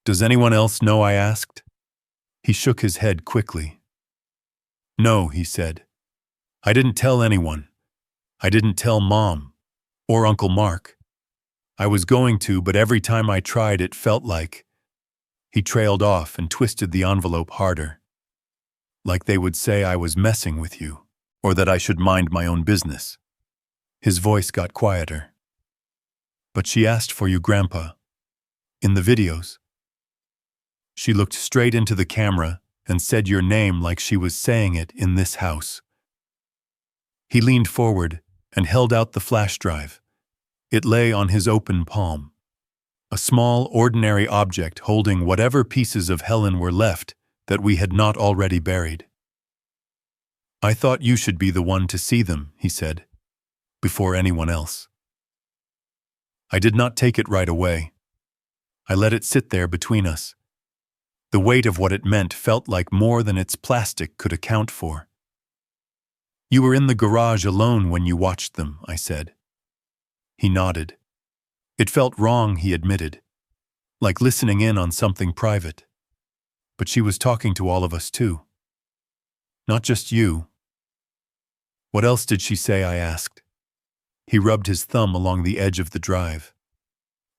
Does anyone else know? I asked. He shook his head quickly. No, he said. I didn't tell anyone. I didn't tell Mom or Uncle Mark. I was going to, but every time I tried, it felt like. He trailed off and twisted the envelope harder. Like they would say I was messing with you, or that I should mind my own business. His voice got quieter. But she asked for you, Grandpa. In the videos. She looked straight into the camera and said your name like she was saying it in this house. He leaned forward and held out the flash drive. It lay on his open palm. A small, ordinary object holding whatever pieces of Helen were left that we had not already buried. I thought you should be the one to see them, he said, before anyone else. I did not take it right away. I let it sit there between us. The weight of what it meant felt like more than its plastic could account for. You were in the garage alone when you watched them, I said. He nodded. It felt wrong, he admitted, like listening in on something private. But she was talking to all of us too. Not just you. What else did she say? I asked. He rubbed his thumb along the edge of the drive.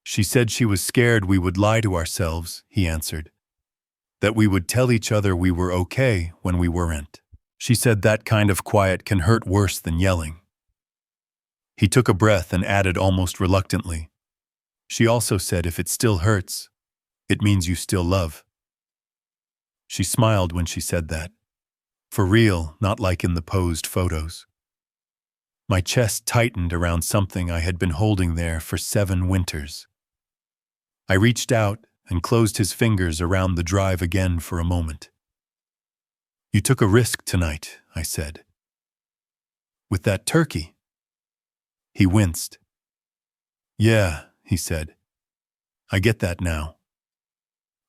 She said she was scared we would lie to ourselves, he answered. That we would tell each other we were okay when we weren't. She said that kind of quiet can hurt worse than yelling. He took a breath and added almost reluctantly. She also said if it still hurts, it means you still love. She smiled when she said that. For real, not like in the posed photos. My chest tightened around something I had been holding there for 7 winters. I reached out and closed his fingers around the drive again for a moment. You took a risk tonight, I said. With that turkey. He winced. Yeah, he said. I get that now.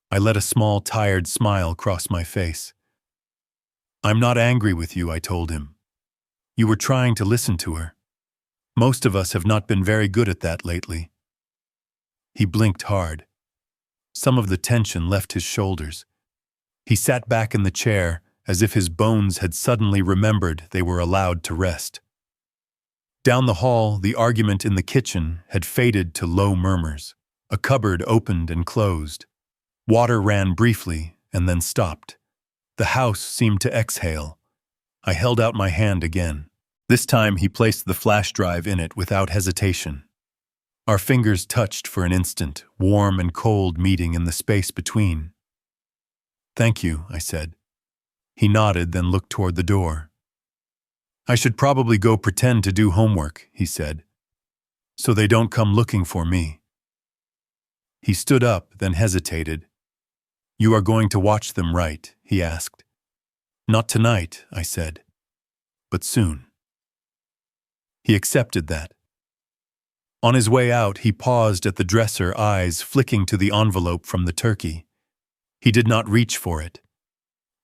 I let a small, tired smile cross my face. I'm not angry with you, I told him. You were trying to listen to her. Most of us have not been very good at that lately. He blinked hard. Some of the tension left his shoulders. He sat back in the chair as if his bones had suddenly remembered they were allowed to rest. Down the hall, the argument in the kitchen had faded to low murmurs. A cupboard opened and closed. Water ran briefly and then stopped. The house seemed to exhale. I held out my hand again. This time he placed the flash drive in it without hesitation. Our fingers touched for an instant, warm and cold meeting in the space between. Thank you, I said. He nodded, then looked toward the door. I should probably go pretend to do homework, he said, so they don't come looking for me. He stood up, then hesitated. You are going to watch them, right? He asked. Not tonight, I said, but soon. He accepted that. On his way out, he paused at the dresser, eyes flicking to the envelope from the turkey. He did not reach for it.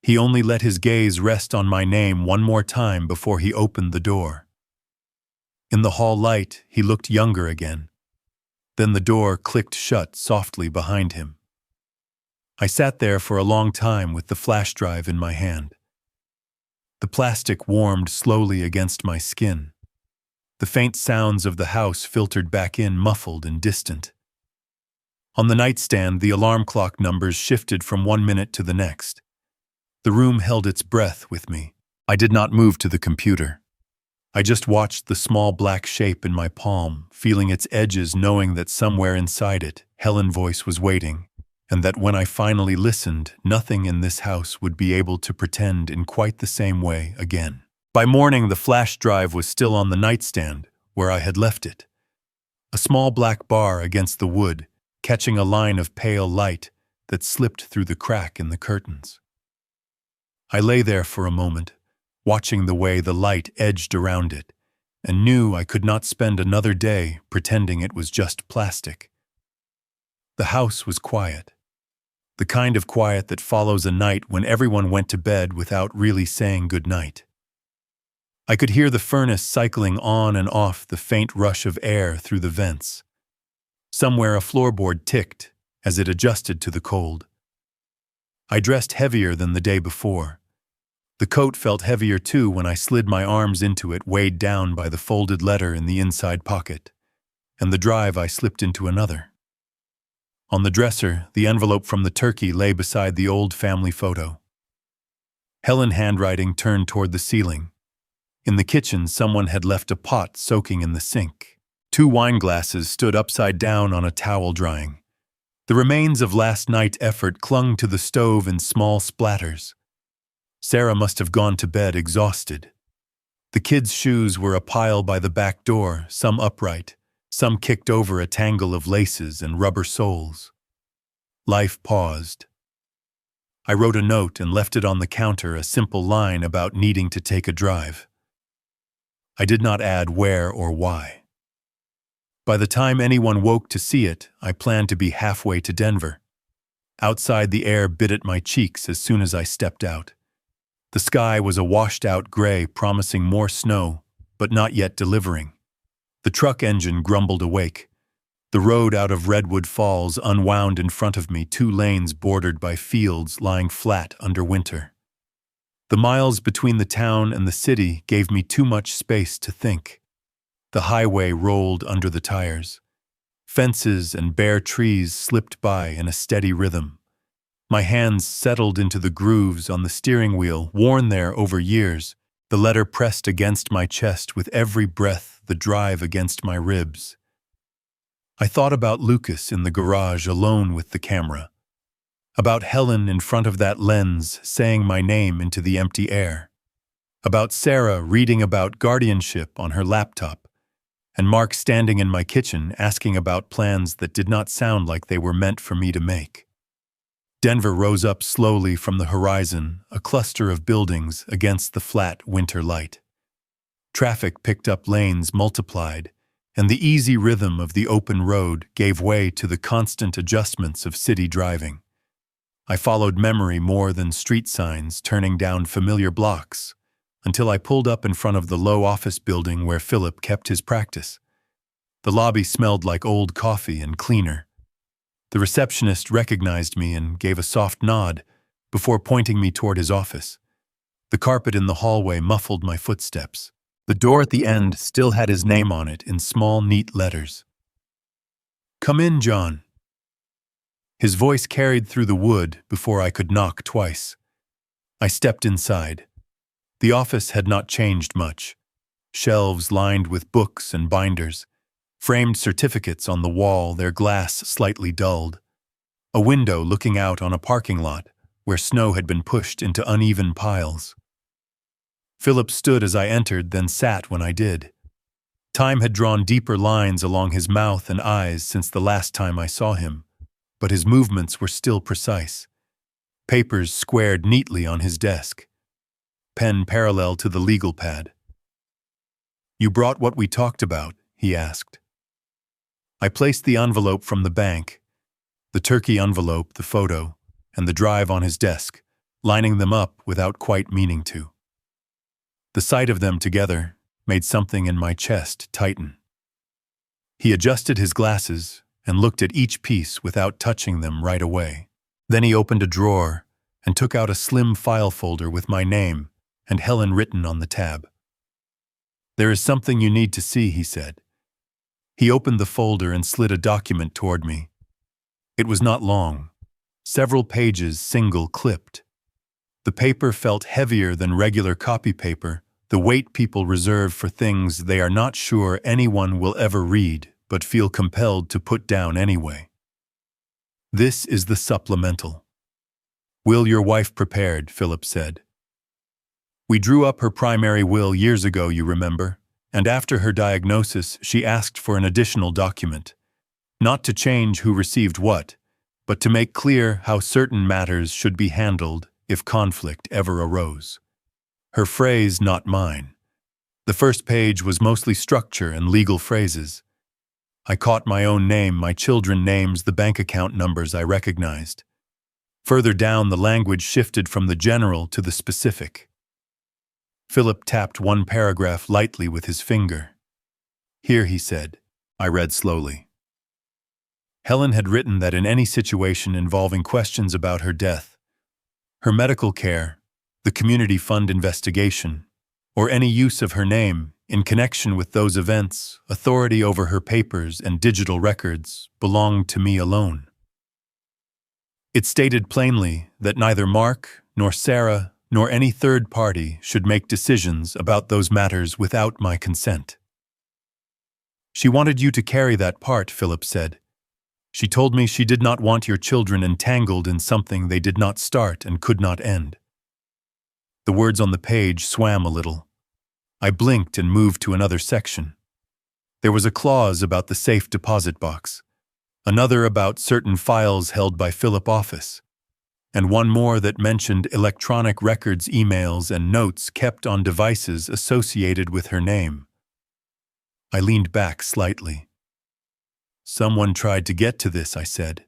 He only let his gaze rest on my name one more time before he opened the door. In the hall light, he looked younger again. Then the door clicked shut softly behind him. I sat there for a long time with the flash drive in my hand. The plastic warmed slowly against my skin. The faint sounds of the house filtered back in, muffled and distant. On the nightstand, the alarm clock numbers shifted from 1 minute to the next. The room held its breath with me. I did not move to the computer. I just watched the small black shape in my palm, feeling its edges, knowing that somewhere inside it, Helen's voice was waiting, and that when I finally listened, nothing in this house would be able to pretend in quite the same way again. By morning, the flash drive was still on the nightstand, where I had left it. A small black bar against the wood, catching a line of pale light that slipped through the crack in the curtains. I lay there for a moment, watching the way the light edged around it, and knew I could not spend another day pretending it was just plastic. The house was quiet. The kind of quiet that follows a night when everyone went to bed without really saying goodnight. I could hear the furnace cycling on and off, the faint rush of air through the vents. Somewhere a floorboard ticked as it adjusted to the cold. I dressed heavier than the day before. The coat felt heavier too when I slid my arms into it, weighed down by the folded letter in the inside pocket, and the drive I slipped into another. On the dresser, the envelope from the turkey lay beside the old family photo. Helen's handwriting turned toward the ceiling. In the kitchen, someone had left a pot soaking in the sink. 2 wine glasses stood upside down on a towel drying. The remains of last night's effort clung to the stove in small splatters. Sarah must have gone to bed exhausted. The kids' shoes were a pile by the back door, some upright, some kicked over a tangle of laces and rubber soles. Life paused. I wrote a note and left it on the counter, a simple line about needing to take a drive. I did not add where or why. By the time anyone woke to see it, I planned to be halfway to Denver. Outside, the air bit at my cheeks as soon as I stepped out. The sky was a washed-out gray, promising more snow, but not yet delivering. The truck engine grumbled awake. The road out of Redwood Falls unwound in front of me, 2 lanes bordered by fields lying flat under winter. The miles between the town and the city gave me too much space to think. The highway rolled under the tires. Fences and bare trees slipped by in a steady rhythm. My hands settled into the grooves on the steering wheel, worn there over years, the letter pressed against my chest with every breath, the drive against my ribs. I thought about Lucas in the garage alone with the camera, about Helen in front of that lens saying my name into the empty air, about Sarah reading about guardianship on her laptop, and Mark standing in my kitchen asking about plans that did not sound like they were meant for me to make. Denver rose up slowly from the horizon, a cluster of buildings against the flat winter light. Traffic picked up, lanes multiplied, and the easy rhythm of the open road gave way to the constant adjustments of city driving. I followed memory more than street signs, turning down familiar blocks, until I pulled up in front of the low office building where Philip kept his practice. The lobby smelled like old coffee and cleaner. The receptionist recognized me and gave a soft nod before pointing me toward his office. The carpet in the hallway muffled my footsteps. The door at the end still had his name on it in small, neat letters. "Come in, John." His voice carried through the wood before I could knock twice. I stepped inside. The office had not changed much. Shelves lined with books and binders. Framed certificates on the wall, their glass slightly dulled. A window looking out on a parking lot where snow had been pushed into uneven piles. Philip stood as I entered, then sat when I did. Time had drawn deeper lines along his mouth and eyes since the last time I saw him, but his movements were still precise. Papers squared neatly on his desk. Pen parallel to the legal pad. "You brought what we talked about?" he asked. I placed the envelope from the bank, the turkey envelope, the photo, and the drive on his desk, lining them up without quite meaning to. The sight of them together made something in my chest tighten. He adjusted his glasses and looked at each piece without touching them right away. Then he opened a drawer and took out a slim file folder with my name and Helen written on the tab. "There is something you need to see," he said. He opened the folder and slid a document toward me. It was not long. Several pages single-clipped. The paper felt heavier than regular copy paper, the weight people reserve for things they are not sure anyone will ever read, but feel compelled to put down anyway. This is the supplemental. Will your wife prepared, Philip said. We drew up her primary will years ago, you remember, and after her diagnosis, she asked for an additional document. Not to change who received what, but to make clear how certain matters should be handled if conflict ever arose. Her phrase, not mine. The first page was mostly structure and legal phrases. I caught my own name, my children's names, the bank account numbers I recognized. Further down, the language shifted from the general to the specific. Philip tapped one paragraph lightly with his finger. Here, he said. I read slowly. Helen had written that in any situation involving questions about her death, her medical care, the community fund investigation, or any use of her name in connection with those events, authority over her papers and digital records belonged to me alone. It stated plainly that neither Mark, nor Sarah, nor any third party should make decisions about those matters without my consent. She wanted you to carry that part, Philip said. She told me she did not want your children entangled in something they did not start and could not end. The words on the page swam a little. I blinked and moved to another section. There was a clause about the safe deposit box, another about certain files held by Philip office, and one more that mentioned electronic records, emails, and notes kept on devices associated with her name. I leaned back slightly. Someone tried to get to this, I said.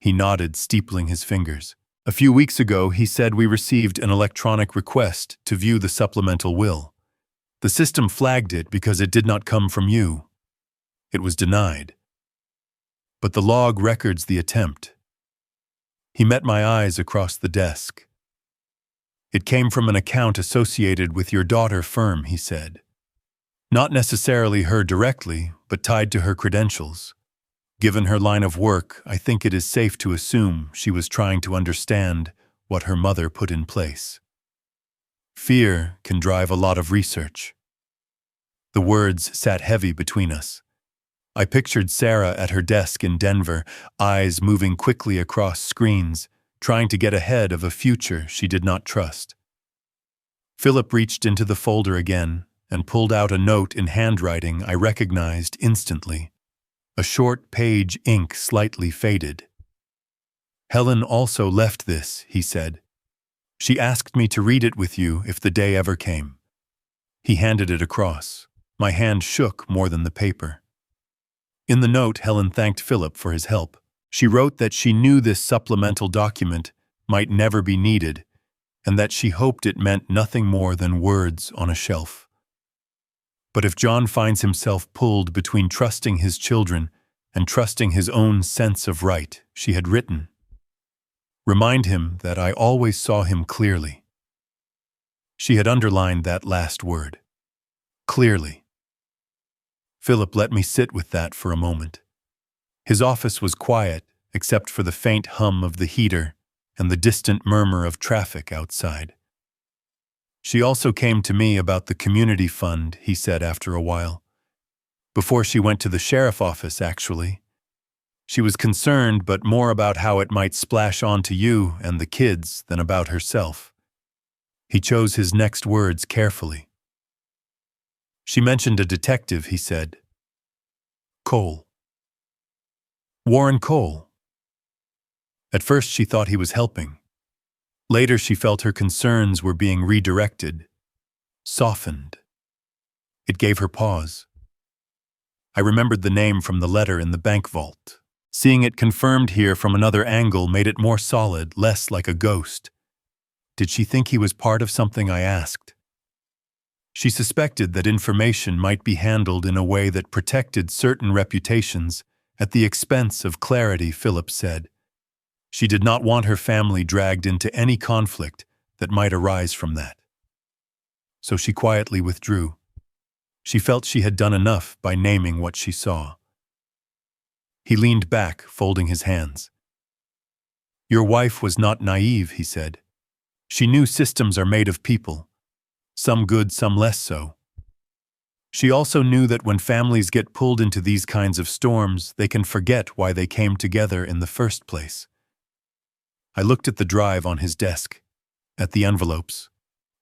He nodded, steepling his fingers. A few weeks ago, he said we received an electronic request to view the supplemental will. The system flagged it because it did not come from you. It was denied. But the log records the attempt. He met my eyes across the desk. It came from an account associated with your daughter firm, he said. Not necessarily her directly, but tied to her credentials. Given her line of work, I think it is safe to assume she was trying to understand what her mother put in place. Fear can drive a lot of research. The words sat heavy between us. I pictured Sarah at her desk in Denver, eyes moving quickly across screens, trying to get ahead of a future she did not trust. Philip reached into the folder again and pulled out a note in handwriting I recognized instantly. A short page, ink slightly faded. Helen also left this, he said. She asked me to read it with you if the day ever came. He handed it across. My hand shook more than the paper. In the note, Helen thanked Philip for his help. She wrote that she knew this supplemental document might never be needed, and that she hoped it meant nothing more than words on a shelf. But if John finds himself pulled between trusting his children and trusting his own sense of right, she had written, remind him that I always saw him clearly. She had underlined that last word. Clearly. Philip let me sit with that for a moment. His office was quiet, except for the faint hum of the heater and the distant murmur of traffic outside. She also came to me about the community fund, he said after a while. Before she went to the sheriff office, actually. She was concerned, but more about how it might splash onto you and the kids than about herself. He chose his next words carefully. She mentioned a detective, he said. Cole. Warren Cole. At first she thought he was helping. Later she felt her concerns were being redirected, softened. It gave her pause. I remembered the name from the letter in the bank vault. Seeing it confirmed here from another angle made it more solid, less like a ghost. Did she think he was part of something, I asked. She suspected that information might be handled in a way that protected certain reputations at the expense of clarity, Philip said. She did not want her family dragged into any conflict that might arise from that. So she quietly withdrew. She felt she had done enough by naming what she saw. He leaned back, folding his hands. Your wife was not naive, he said. She knew systems are made of people, some good, some less so. She also knew that when families get pulled into these kinds of storms, they can forget why they came together in the first place. I looked at the drive on his desk, at the envelopes,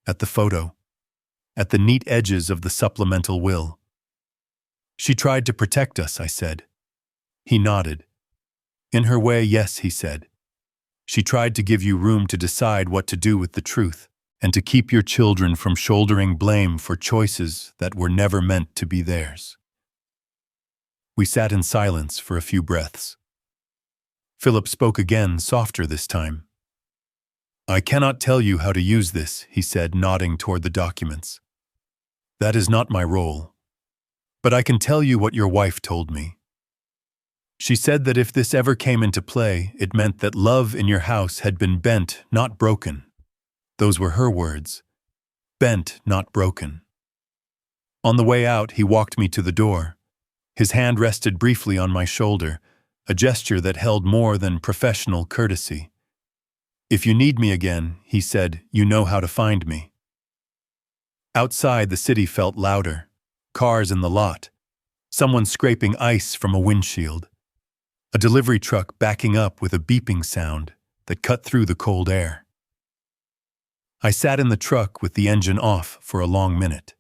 at the photo, at the neat edges of the supplemental will. She tried to protect us, I said. He nodded. In her way, yes, he said. She tried to give you room to decide what to do with the truth, and to keep your children from shouldering blame for choices that were never meant to be theirs. We sat in silence for a few breaths. Philip spoke again, softer this time. I cannot tell you how to use this, he said, nodding toward the documents. That is not my role. But I can tell you what your wife told me. She said that if this ever came into play, it meant that love in your house had been bent, not broken. Those were her words. Bent, not broken. On the way out, he walked me to the door. His hand rested briefly on my shoulder, a gesture that held more than professional courtesy. If you need me again, he said, you know how to find me. Outside, the city felt louder. Cars in the lot. Someone scraping ice from a windshield. A delivery truck backing up with a beeping sound that cut through the cold air. I sat in the truck with the engine off for a long minute.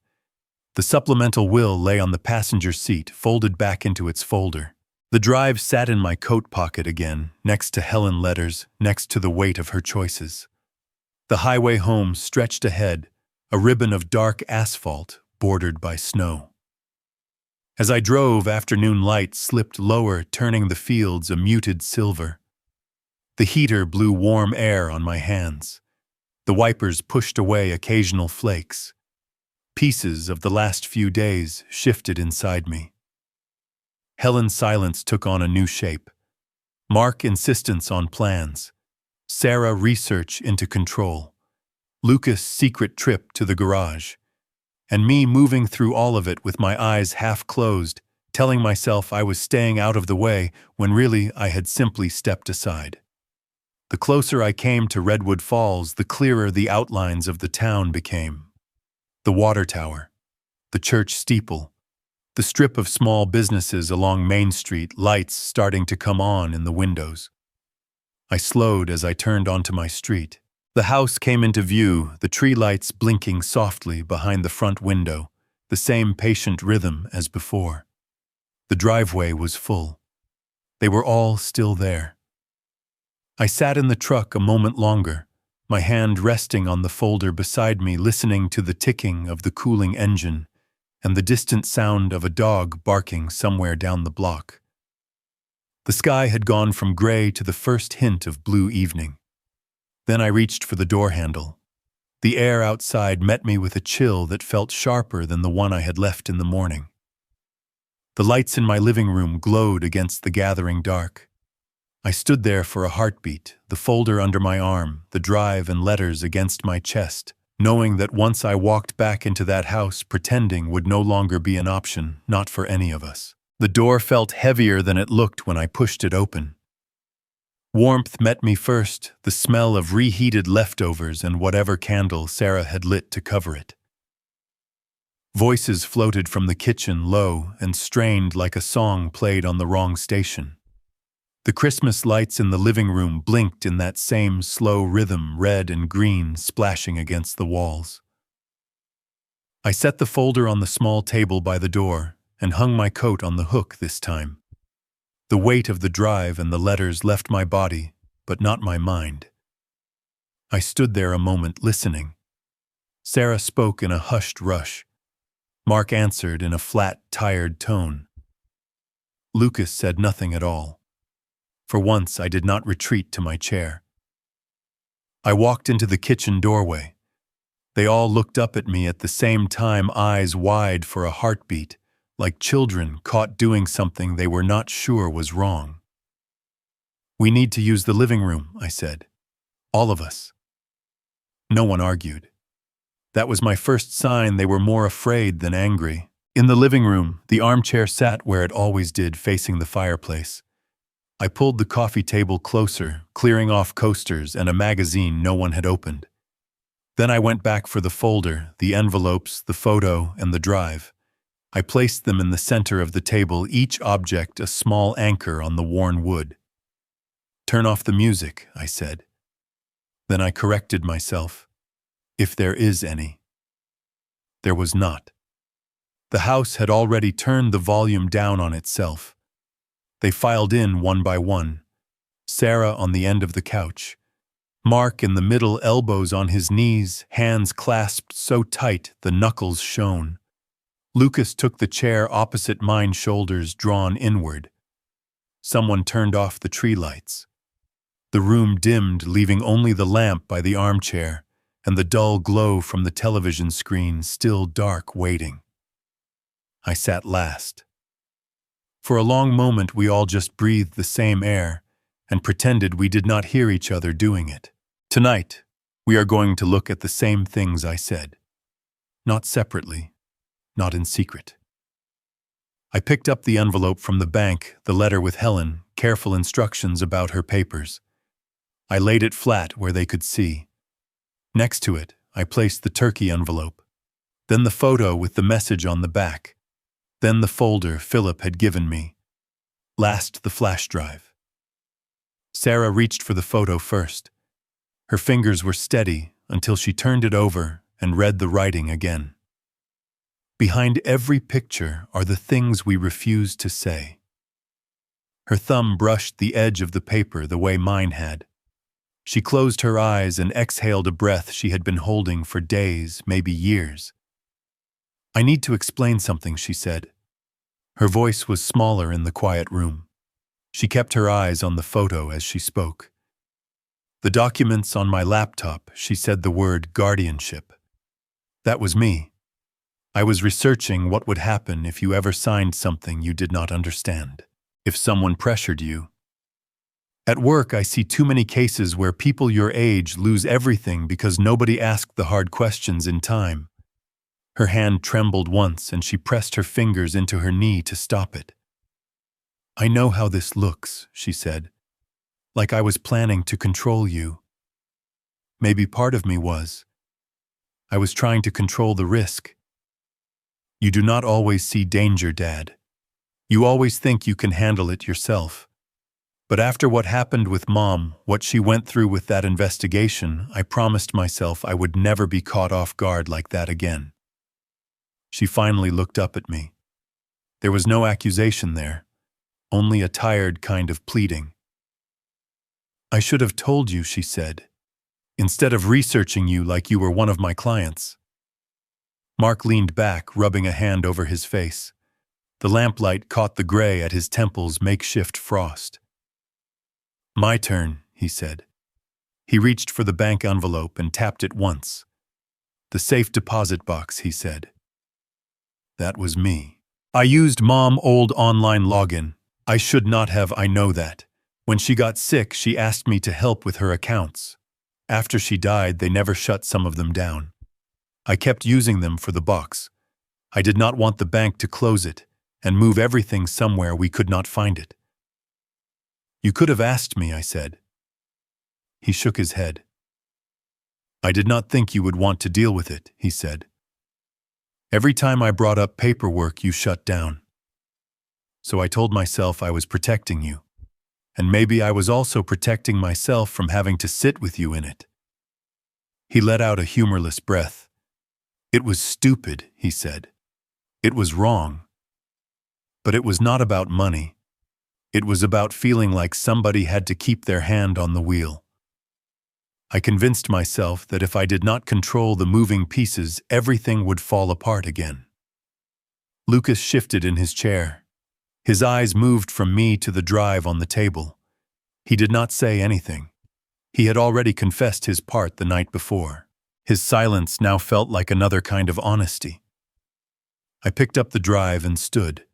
The supplemental will lay on the passenger seat, folded back into its folder. The drive sat in my coat pocket again, next to Helen letters, next to the weight of her choices. The highway home stretched ahead, a ribbon of dark asphalt bordered by snow. As I drove, afternoon light slipped lower, turning the fields a muted silver. The heater blew warm air on my hands. The wipers pushed away occasional flakes. Pieces of the last few days shifted inside me. Helen's silence took on a new shape. Mark insistence on plans. Sarah research into control. Lucas' secret trip to the garage. And me moving through all of it with my eyes half closed, telling myself I was staying out of the way when really I had simply stepped aside. The closer I came to Redwood Falls, the clearer the outlines of the town became. The water tower, the church steeple, the strip of small businesses along Main Street, lights starting to come on in the windows. I slowed as I turned onto my street. The house came into view, the tree lights blinking softly behind the front window, the same patient rhythm as before. The driveway was full. They were all still there. I sat in the truck a moment longer, my hand resting on the folder beside me, listening to the ticking of the cooling engine and the distant sound of a dog barking somewhere down the block. The sky had gone from gray to the first hint of blue evening. Then I reached for the door handle. The air outside met me with a chill that felt sharper than the one I had left in the morning. The lights in my living room glowed against the gathering dark. I stood there for a heartbeat, the folder under my arm, the drive and letters against my chest, knowing that once I walked back into that house, pretending would no longer be an option, not for any of us. The door felt heavier than it looked when I pushed it open. Warmth met me first, the smell of reheated leftovers and whatever candle Sarah had lit to cover it. Voices floated from the kitchen, low and strained like a song played on the wrong station. The Christmas lights in the living room blinked in that same slow rhythm, red and green splashing against the walls. I set the folder on the small table by the door and hung my coat on the hook this time. The weight of the drive and the letters left my body, but not my mind. I stood there a moment, listening. Sarah spoke in a hushed rush. Mark answered in a flat, tired tone. Lucas said nothing at all. For once, I did not retreat to my chair. I walked into the kitchen doorway. They all looked up at me at the same time, eyes wide for a heartbeat, like children caught doing something they were not sure was wrong. We need to use the living room, I said. All of us. No one argued. That was my first sign they were more afraid than angry. In the living room, the armchair sat where it always did, facing the fireplace. I pulled the coffee table closer, clearing off coasters and a magazine no one had opened. Then I went back for the folder, the envelopes, the photo, and the drive. I placed them in the center of the table, each object a small anchor on the worn wood. "Turn off the music," I said. Then I corrected myself. If there is any. There was not. The house had already turned the volume down on itself. They filed in one by one. Sarah on the end of the couch. Mark in the middle, elbows on his knees, hands clasped so tight the knuckles shone. Lucas took the chair opposite mine, shoulders drawn inward. Someone turned off the tree lights. The room dimmed, leaving only the lamp by the armchair and the dull glow from the television screen, still dark, waiting. I sat last. For a long moment we all just breathed the same air and pretended we did not hear each other doing it. "Tonight, we are going to look at the same things," I said. Not separately, not in secret. I picked up the envelope from the bank, the letter with Helen, careful instructions about her papers. I laid it flat where they could see. Next to it, I placed the turkey envelope, then the photo with the message on the back, then the folder Philip had given me. Last, the flash drive. Sarah reached for the photo first. Her fingers were steady until she turned it over and read the writing again. "Behind every picture are the things we refuse to say." Her thumb brushed the edge of the paper the way mine had. She closed her eyes and exhaled a breath she had been holding for days, maybe years. "I need to explain something," she said. Her voice was smaller in the quiet room. She kept her eyes on the photo as she spoke. "The documents on my laptop," she said the word guardianship. "That was me. I was researching what would happen if you ever signed something you did not understand, if someone pressured you. At work, I see too many cases where people your age lose everything because nobody asked the hard questions in time." Her hand trembled once and she pressed her fingers into her knee to stop it. "I know how this looks," she said. "Like I was planning to control you. Maybe part of me was. I was trying to control the risk. You do not always see danger, Dad. You always think you can handle it yourself. But after what happened with Mom, what she went through with that investigation, I promised myself I would never be caught off guard like that again." She finally looked up at me. There was no accusation there, only a tired kind of pleading. "I should have told you," she said, "instead of researching you like you were one of my clients." Mark leaned back, rubbing a hand over his face. The lamplight caught the gray at his temples' makeshift frost. "My turn," he said. He reached for the bank envelope and tapped it once. "The safe deposit box," he said. That was me. "I used Mom's old online login. I should not have, I know that. When she got sick, she asked me to help with her accounts. After she died, they never shut some of them down. I kept using them for the box. I did not want the bank to close it and move everything somewhere we could not find it." "You could have asked me," I said. He shook his head. "I did not think you would want to deal with it," he said. "Every time I brought up paperwork, you shut down. So I told myself I was protecting you. And maybe I was also protecting myself from having to sit with you in it." He let out a humorless breath. "It was stupid," he said. "It was wrong. But it was not about money. It was about feeling like somebody had to keep their hand on the wheel. I convinced myself that if I did not control the moving pieces, everything would fall apart again." Lucas shifted in his chair. His eyes moved from me to the drive on the table. He did not say anything. He had already confessed his part the night before. His silence now felt like another kind of honesty. I picked up the drive and stood.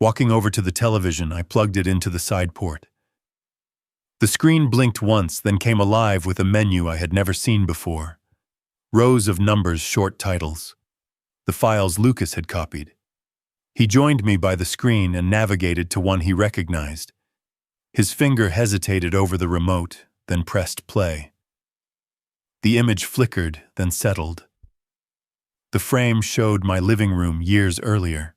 Walking over to the television, I plugged it into the side port. The screen blinked once, then came alive with a menu I had never seen before. Rows of numbers, short titles. The files Lucas had copied. He joined me by the screen and navigated to one he recognized. His finger hesitated over the remote, then pressed play. The image flickered, then settled. The frame showed my living room years earlier.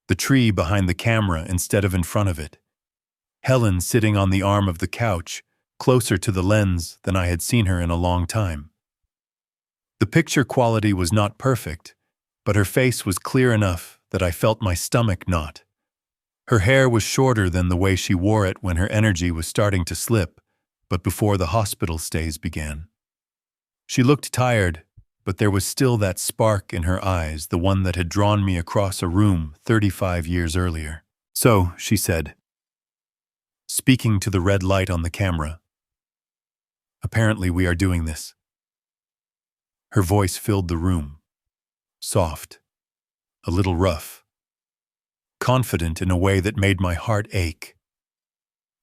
The tree behind the camera instead of in front of it. Helen sitting on the arm of the couch, closer to the lens than I had seen her in a long time. The picture quality was not perfect, but her face was clear enough that I felt my stomach knot. Her hair was shorter than the way she wore it when her energy was starting to slip, but before the hospital stays began. She looked tired, but there was still that spark in her eyes, the one that had drawn me across a room 35 years earlier. "So," she said, speaking to the red light on the camera, "apparently we are doing this." Her voice filled the room, soft, a little rough, confident in a way that made my heart ache.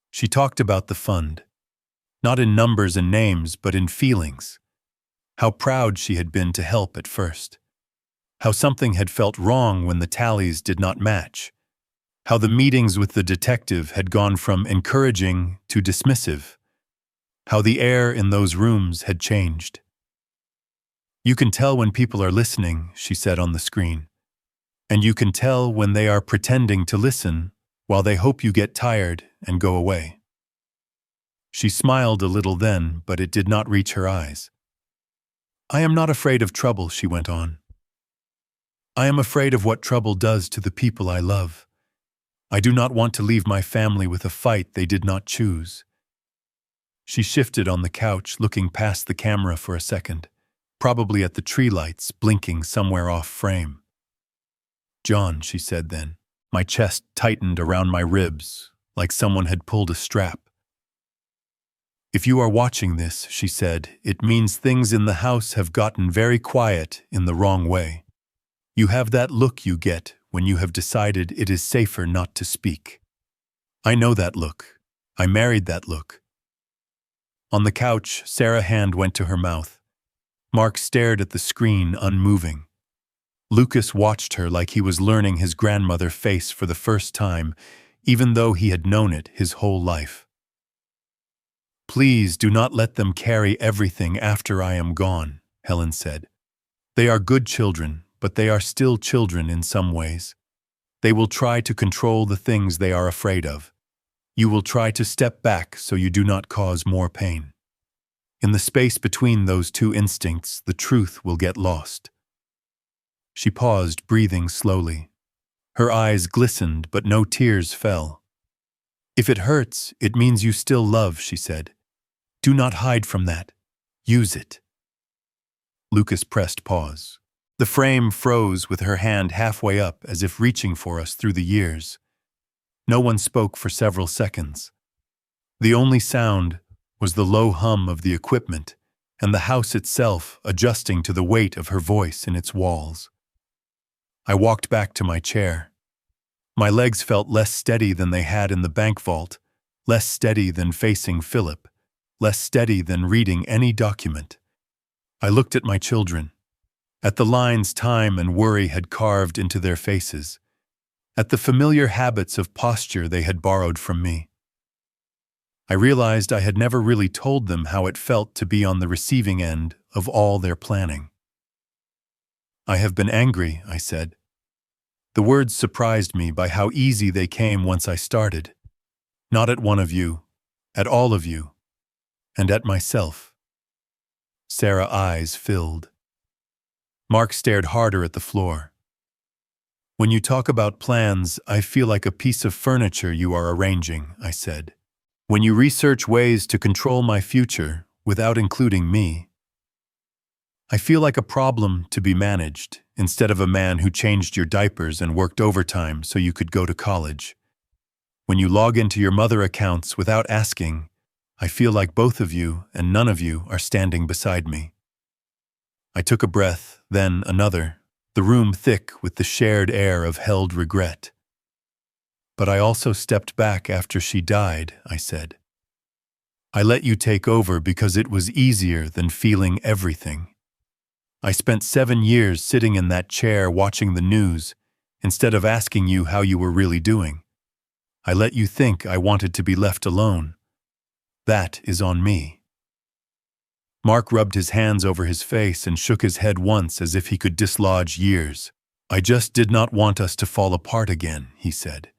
She talked about the fund, not in numbers and names, but in feelings. How proud she had been to help at first. How something had felt wrong when the tallies did not match. How the meetings with the detective had gone from encouraging to dismissive. How the air in those rooms had changed. "You can tell when people are listening," she said on the screen. "And you can tell when they are pretending to listen while they hope you get tired and go away." She smiled a little then, but it did not reach her eyes. "I am not afraid of trouble," she went on. "I am afraid of what trouble does to the people I love. I do not want to leave my family with a fight they did not choose." She shifted on the couch, looking past the camera for a second, probably at the tree lights blinking somewhere off frame. "John," she said then. My chest tightened around my ribs, like someone had pulled a strap. "If you are watching this," she said, "it means things in the house have gotten very quiet in the wrong way. You have that look you get when you have decided it is safer not to speak. I know that look. I married that look." On the couch, Sarah's hand went to her mouth. Mark stared at the screen, unmoving. Lucas watched her like he was learning his grandmother face for the first time, even though he had known it his whole life. "Please do not let them carry everything after I am gone," Helen said. "They are good children, but they are still children in some ways. They will try to control the things they are afraid of. You will try to step back so you do not cause more pain. In the space between those two instincts, the truth will get lost." She paused, breathing slowly. Her eyes glistened, but no tears fell. "If it hurts, it means you still love," she said. "Do not hide from that. Use it." Lucas pressed pause. The frame froze with her hand halfway up as if reaching for us through the years. No one spoke for several seconds. The only sound was the low hum of the equipment and the house itself adjusting to the weight of her voice in its walls. I walked back to my chair. My legs felt less steady than they had in the bank vault, less steady than facing Philip, less steady than reading any document. I looked at my children, at the lines time and worry had carved into their faces, at the familiar habits of posture they had borrowed from me. I realized I had never really told them how it felt to be on the receiving end of all their planning. "I have been angry," I said. The words surprised me by how easy they came once I started. Not at one of you, at all of you, and at myself. Sarah's eyes filled. Mark stared harder at the floor. "When you talk about plans, I feel like a piece of furniture you are arranging," I said. "When you research ways to control my future without including me, I feel like a problem to be managed, instead of a man who changed your diapers and worked overtime so you could go to college. When you log into your mother accounts without asking, I feel like both of you and none of you are standing beside me." I took a breath, then another, the room thick with the shared air of held regret. "But I also stepped back after she died," I said. "I let you take over because it was easier than feeling everything. I spent 7 years sitting in that chair watching the news, instead of asking you how you were really doing. I let you think I wanted to be left alone. That is on me." Mark rubbed his hands over his face and shook his head once as if he could dislodge years. "I just did not want us to fall apart again," he said.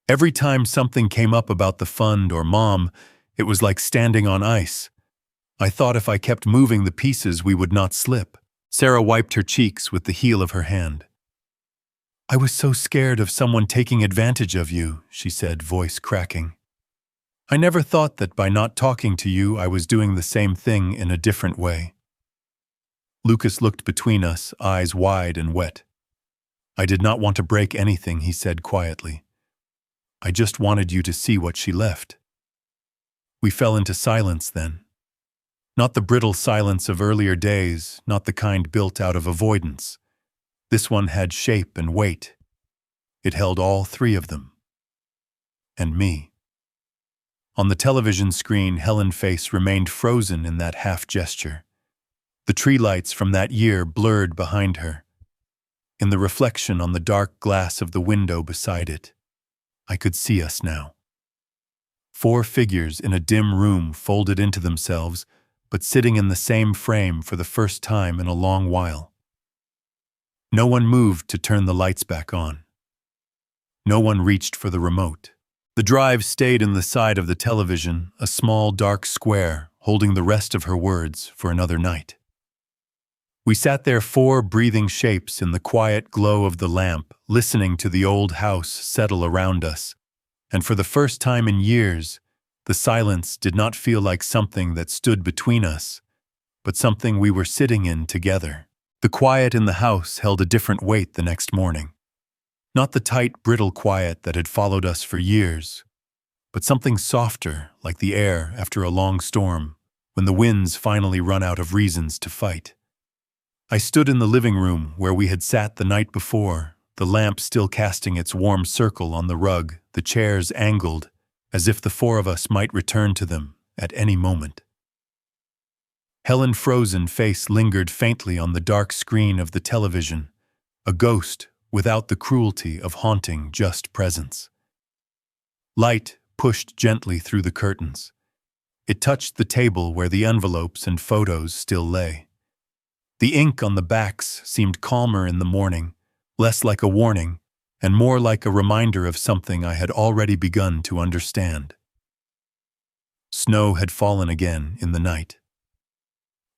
"Every time something came up about the fund or Mom, it was like standing on ice. I thought if I kept moving the pieces we would not slip." Sarah wiped her cheeks with the heel of her hand. "I was so scared of someone taking advantage of you," she said, voice cracking. "I never thought that by not talking to you I was doing the same thing in a different way." Lucas looked between us, eyes wide and wet. "I did not want to break anything," he said quietly. "I just wanted you to see what she left." We fell into silence then. Not the brittle silence of earlier days, not the kind built out of avoidance. This one had shape and weight. It held all three of them. And me. On the television screen, Helen's face remained frozen in that half gesture. The tree lights from that year blurred behind her. In the reflection on the dark glass of the window beside it, I could see us now. 4 figures in a dim room folded into themselves, but sitting in the same frame for the first time in a long while. No one moved to turn the lights back on. No one reached for the remote. The drive stayed in the side of the television, a small dark square, holding the rest of her words for another night. We sat there, 4 breathing shapes in the quiet glow of the lamp, listening to the old house settle around us, and for the first time in years, the silence did not feel like something that stood between us, but something we were sitting in together. The quiet in the house held a different weight the next morning. Not the tight, brittle quiet that had followed us for years, but something softer, like the air after a long storm, when the winds finally run out of reasons to fight. I stood in the living room where we had sat the night before, the lamp still casting its warm circle on the rug, the chairs angled, as if the 4 of us might return to them at any moment. Helen's frozen face lingered faintly on the dark screen of the television, a ghost without the cruelty of haunting just presence. Light pushed gently through the curtains. It touched the table where the envelopes and photos still lay. The ink on the backs seemed calmer in the morning, less like a warning, and more like a reminder of something I had already begun to understand. Snow had fallen again in the night.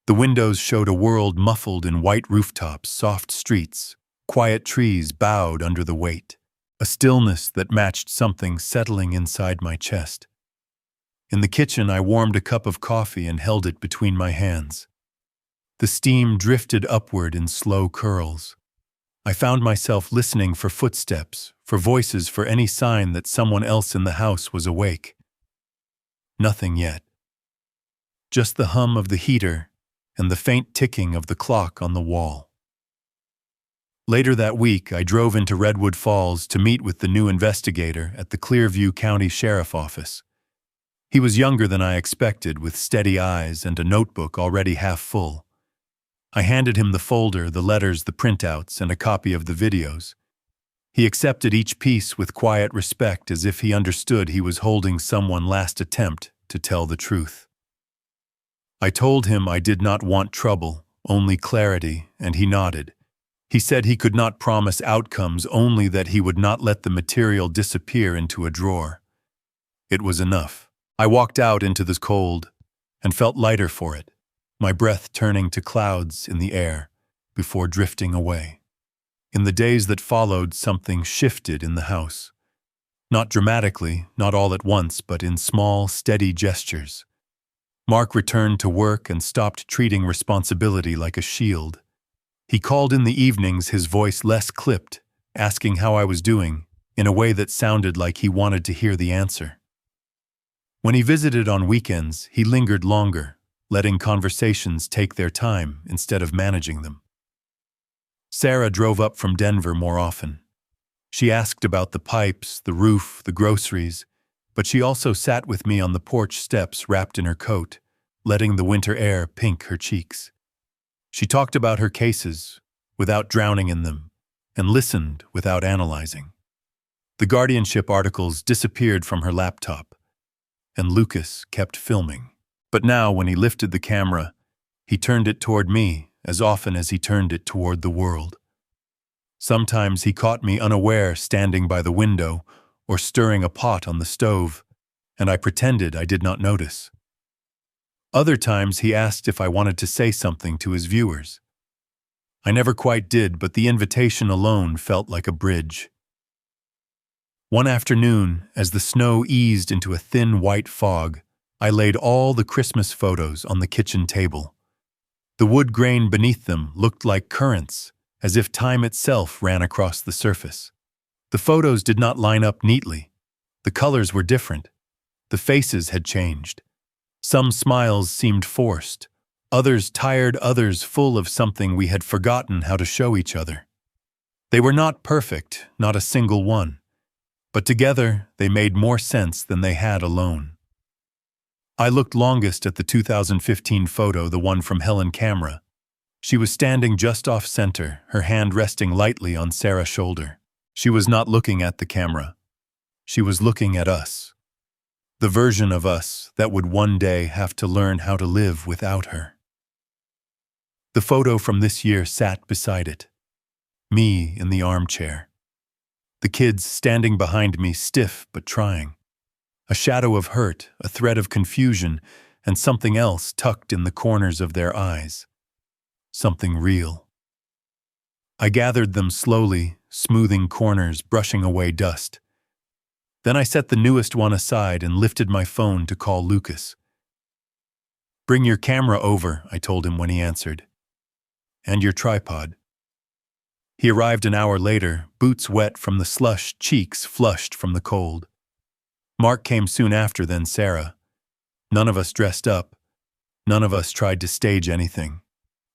The windows showed a world muffled in white rooftops, soft streets, quiet trees bowed under the weight, a stillness that matched something settling inside my chest. In the kitchen, I warmed a cup of coffee and held it between my hands. The steam drifted upward in slow curls. I found myself listening for footsteps, for voices, for any sign that someone else in the house was awake. Nothing yet. Just the hum of the heater and the faint ticking of the clock on the wall. Later that week, I drove into Redwood Falls to meet with the new investigator at the Clearview County Sheriff Office. He was younger than I expected, with steady eyes and a notebook already half full. I handed him the folder, the letters, the printouts, and a copy of the videos. He accepted each piece with quiet respect, as if he understood he was holding someone's last attempt to tell the truth. I told him I did not want trouble, only clarity, and he nodded. He said he could not promise outcomes, only that he would not let the material disappear into a drawer. It was enough. I walked out into the cold and felt lighter for it, my breath turning to clouds in the air before drifting away. In the days that followed, something shifted in the house. Not dramatically, not all at once, but in small, steady gestures. Mark returned to work and stopped treating responsibility like a shield. He called in the evenings, his voice less clipped, asking how I was doing, in a way that sounded like he wanted to hear the answer. When he visited on weekends, he lingered longer, letting conversations take their time instead of managing them. Sarah drove up from Denver more often. She asked about the pipes, the roof, the groceries, but she also sat with me on the porch steps wrapped in her coat, letting the winter air pink her cheeks. She talked about her cases, without drowning in them, and listened without analyzing. The guardianship articles disappeared from her laptop, and Lucas kept filming. But now, when he lifted the camera, he turned it toward me as often as he turned it toward the world. Sometimes he caught me unaware standing by the window or stirring a pot on the stove, and I pretended I did not notice. Other times he asked if I wanted to say something to his viewers. I never quite did, but the invitation alone felt like a bridge. One afternoon, as the snow eased into a thin white fog, I laid all the Christmas photos on the kitchen table. The wood grain beneath them looked like currents, as if time itself ran across the surface. The photos did not line up neatly. The colors were different. The faces had changed. Some smiles seemed forced, others tired, others full of something we had forgotten how to show each other. They were not perfect, not a single one, but together they made more sense than they had alone. I looked longest at the 2015 photo, the one from Helen camera. She was standing just off center, her hand resting lightly on Sarah's shoulder. She was not looking at the camera. She was looking at us. The version of us that would one day have to learn how to live without her. The photo from this year sat beside it. Me in the armchair. The kids standing behind me, stiff but trying. A shadow of hurt, a thread of confusion, and something else tucked in the corners of their eyes. Something real. I gathered them slowly, smoothing corners, brushing away dust. Then I set the newest one aside and lifted my phone to call Lucas. "Bring your camera over," I told him when he answered. "And your tripod." He arrived an hour later, boots wet from the slush, cheeks flushed from the cold. Mark came soon after, then Sarah. None of us dressed up. None of us tried to stage anything.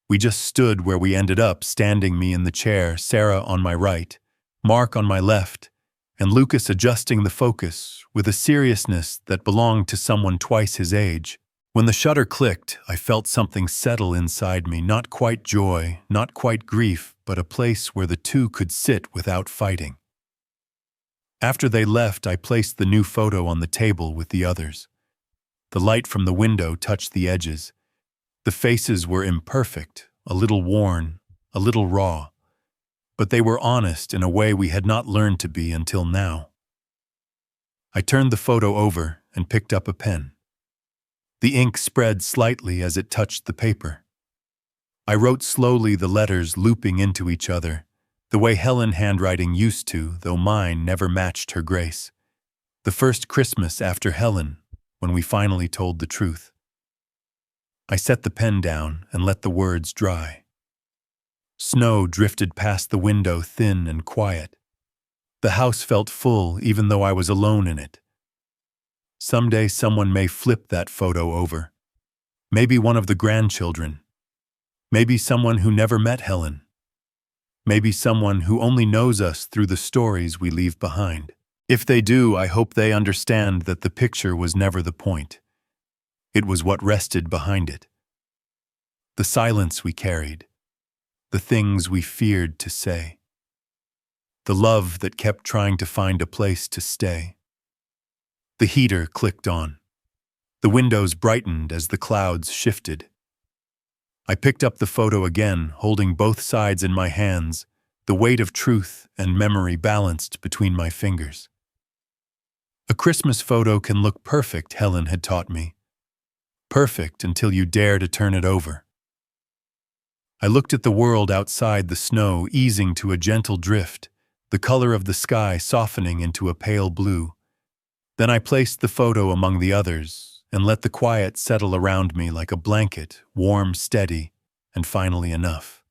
We just stood where we ended up, standing, me in the chair, Sarah on my right, Mark on my left, and Lucas adjusting the focus with a seriousness that belonged to someone twice his age. When the shutter clicked, I felt something settle inside me, not quite joy, not quite grief, but a place where the two could sit without fighting. After they left, I placed the new photo on the table with the others. The light from the window touched the edges. The faces were imperfect, a little worn, a little raw, but they were honest in a way we had not learned to be until now. I turned the photo over and picked up a pen. The ink spread slightly as it touched the paper. I wrote slowly, the letters looping into each other, the way Helen handwriting used to, though mine never matched her grace. The first Christmas after Helen, when we finally told the truth. I set the pen down and let the words dry. Snow drifted past the window, thin and quiet. The house felt full, even though I was alone in it. Someday someone may flip that photo over. Maybe one of the grandchildren. Maybe someone who never met Helen. Maybe someone who only knows us through the stories we leave behind. If they do, I hope they understand that the picture was never the point. It was what rested behind it. The silence we carried. The things we feared to say. The love that kept trying to find a place to stay. The heater clicked on. The windows brightened as the clouds shifted. I picked up the photo again, holding both sides in my hands, the weight of truth and memory balanced between my fingers. A Christmas photo can look perfect, Helen had taught me. Perfect until you dare to turn it over. I looked at the world outside, the snow easing to a gentle drift, the color of the sky softening into a pale blue. Then I placed the photo among the others and let the quiet settle around me like a blanket, warm, steady, and finally enough.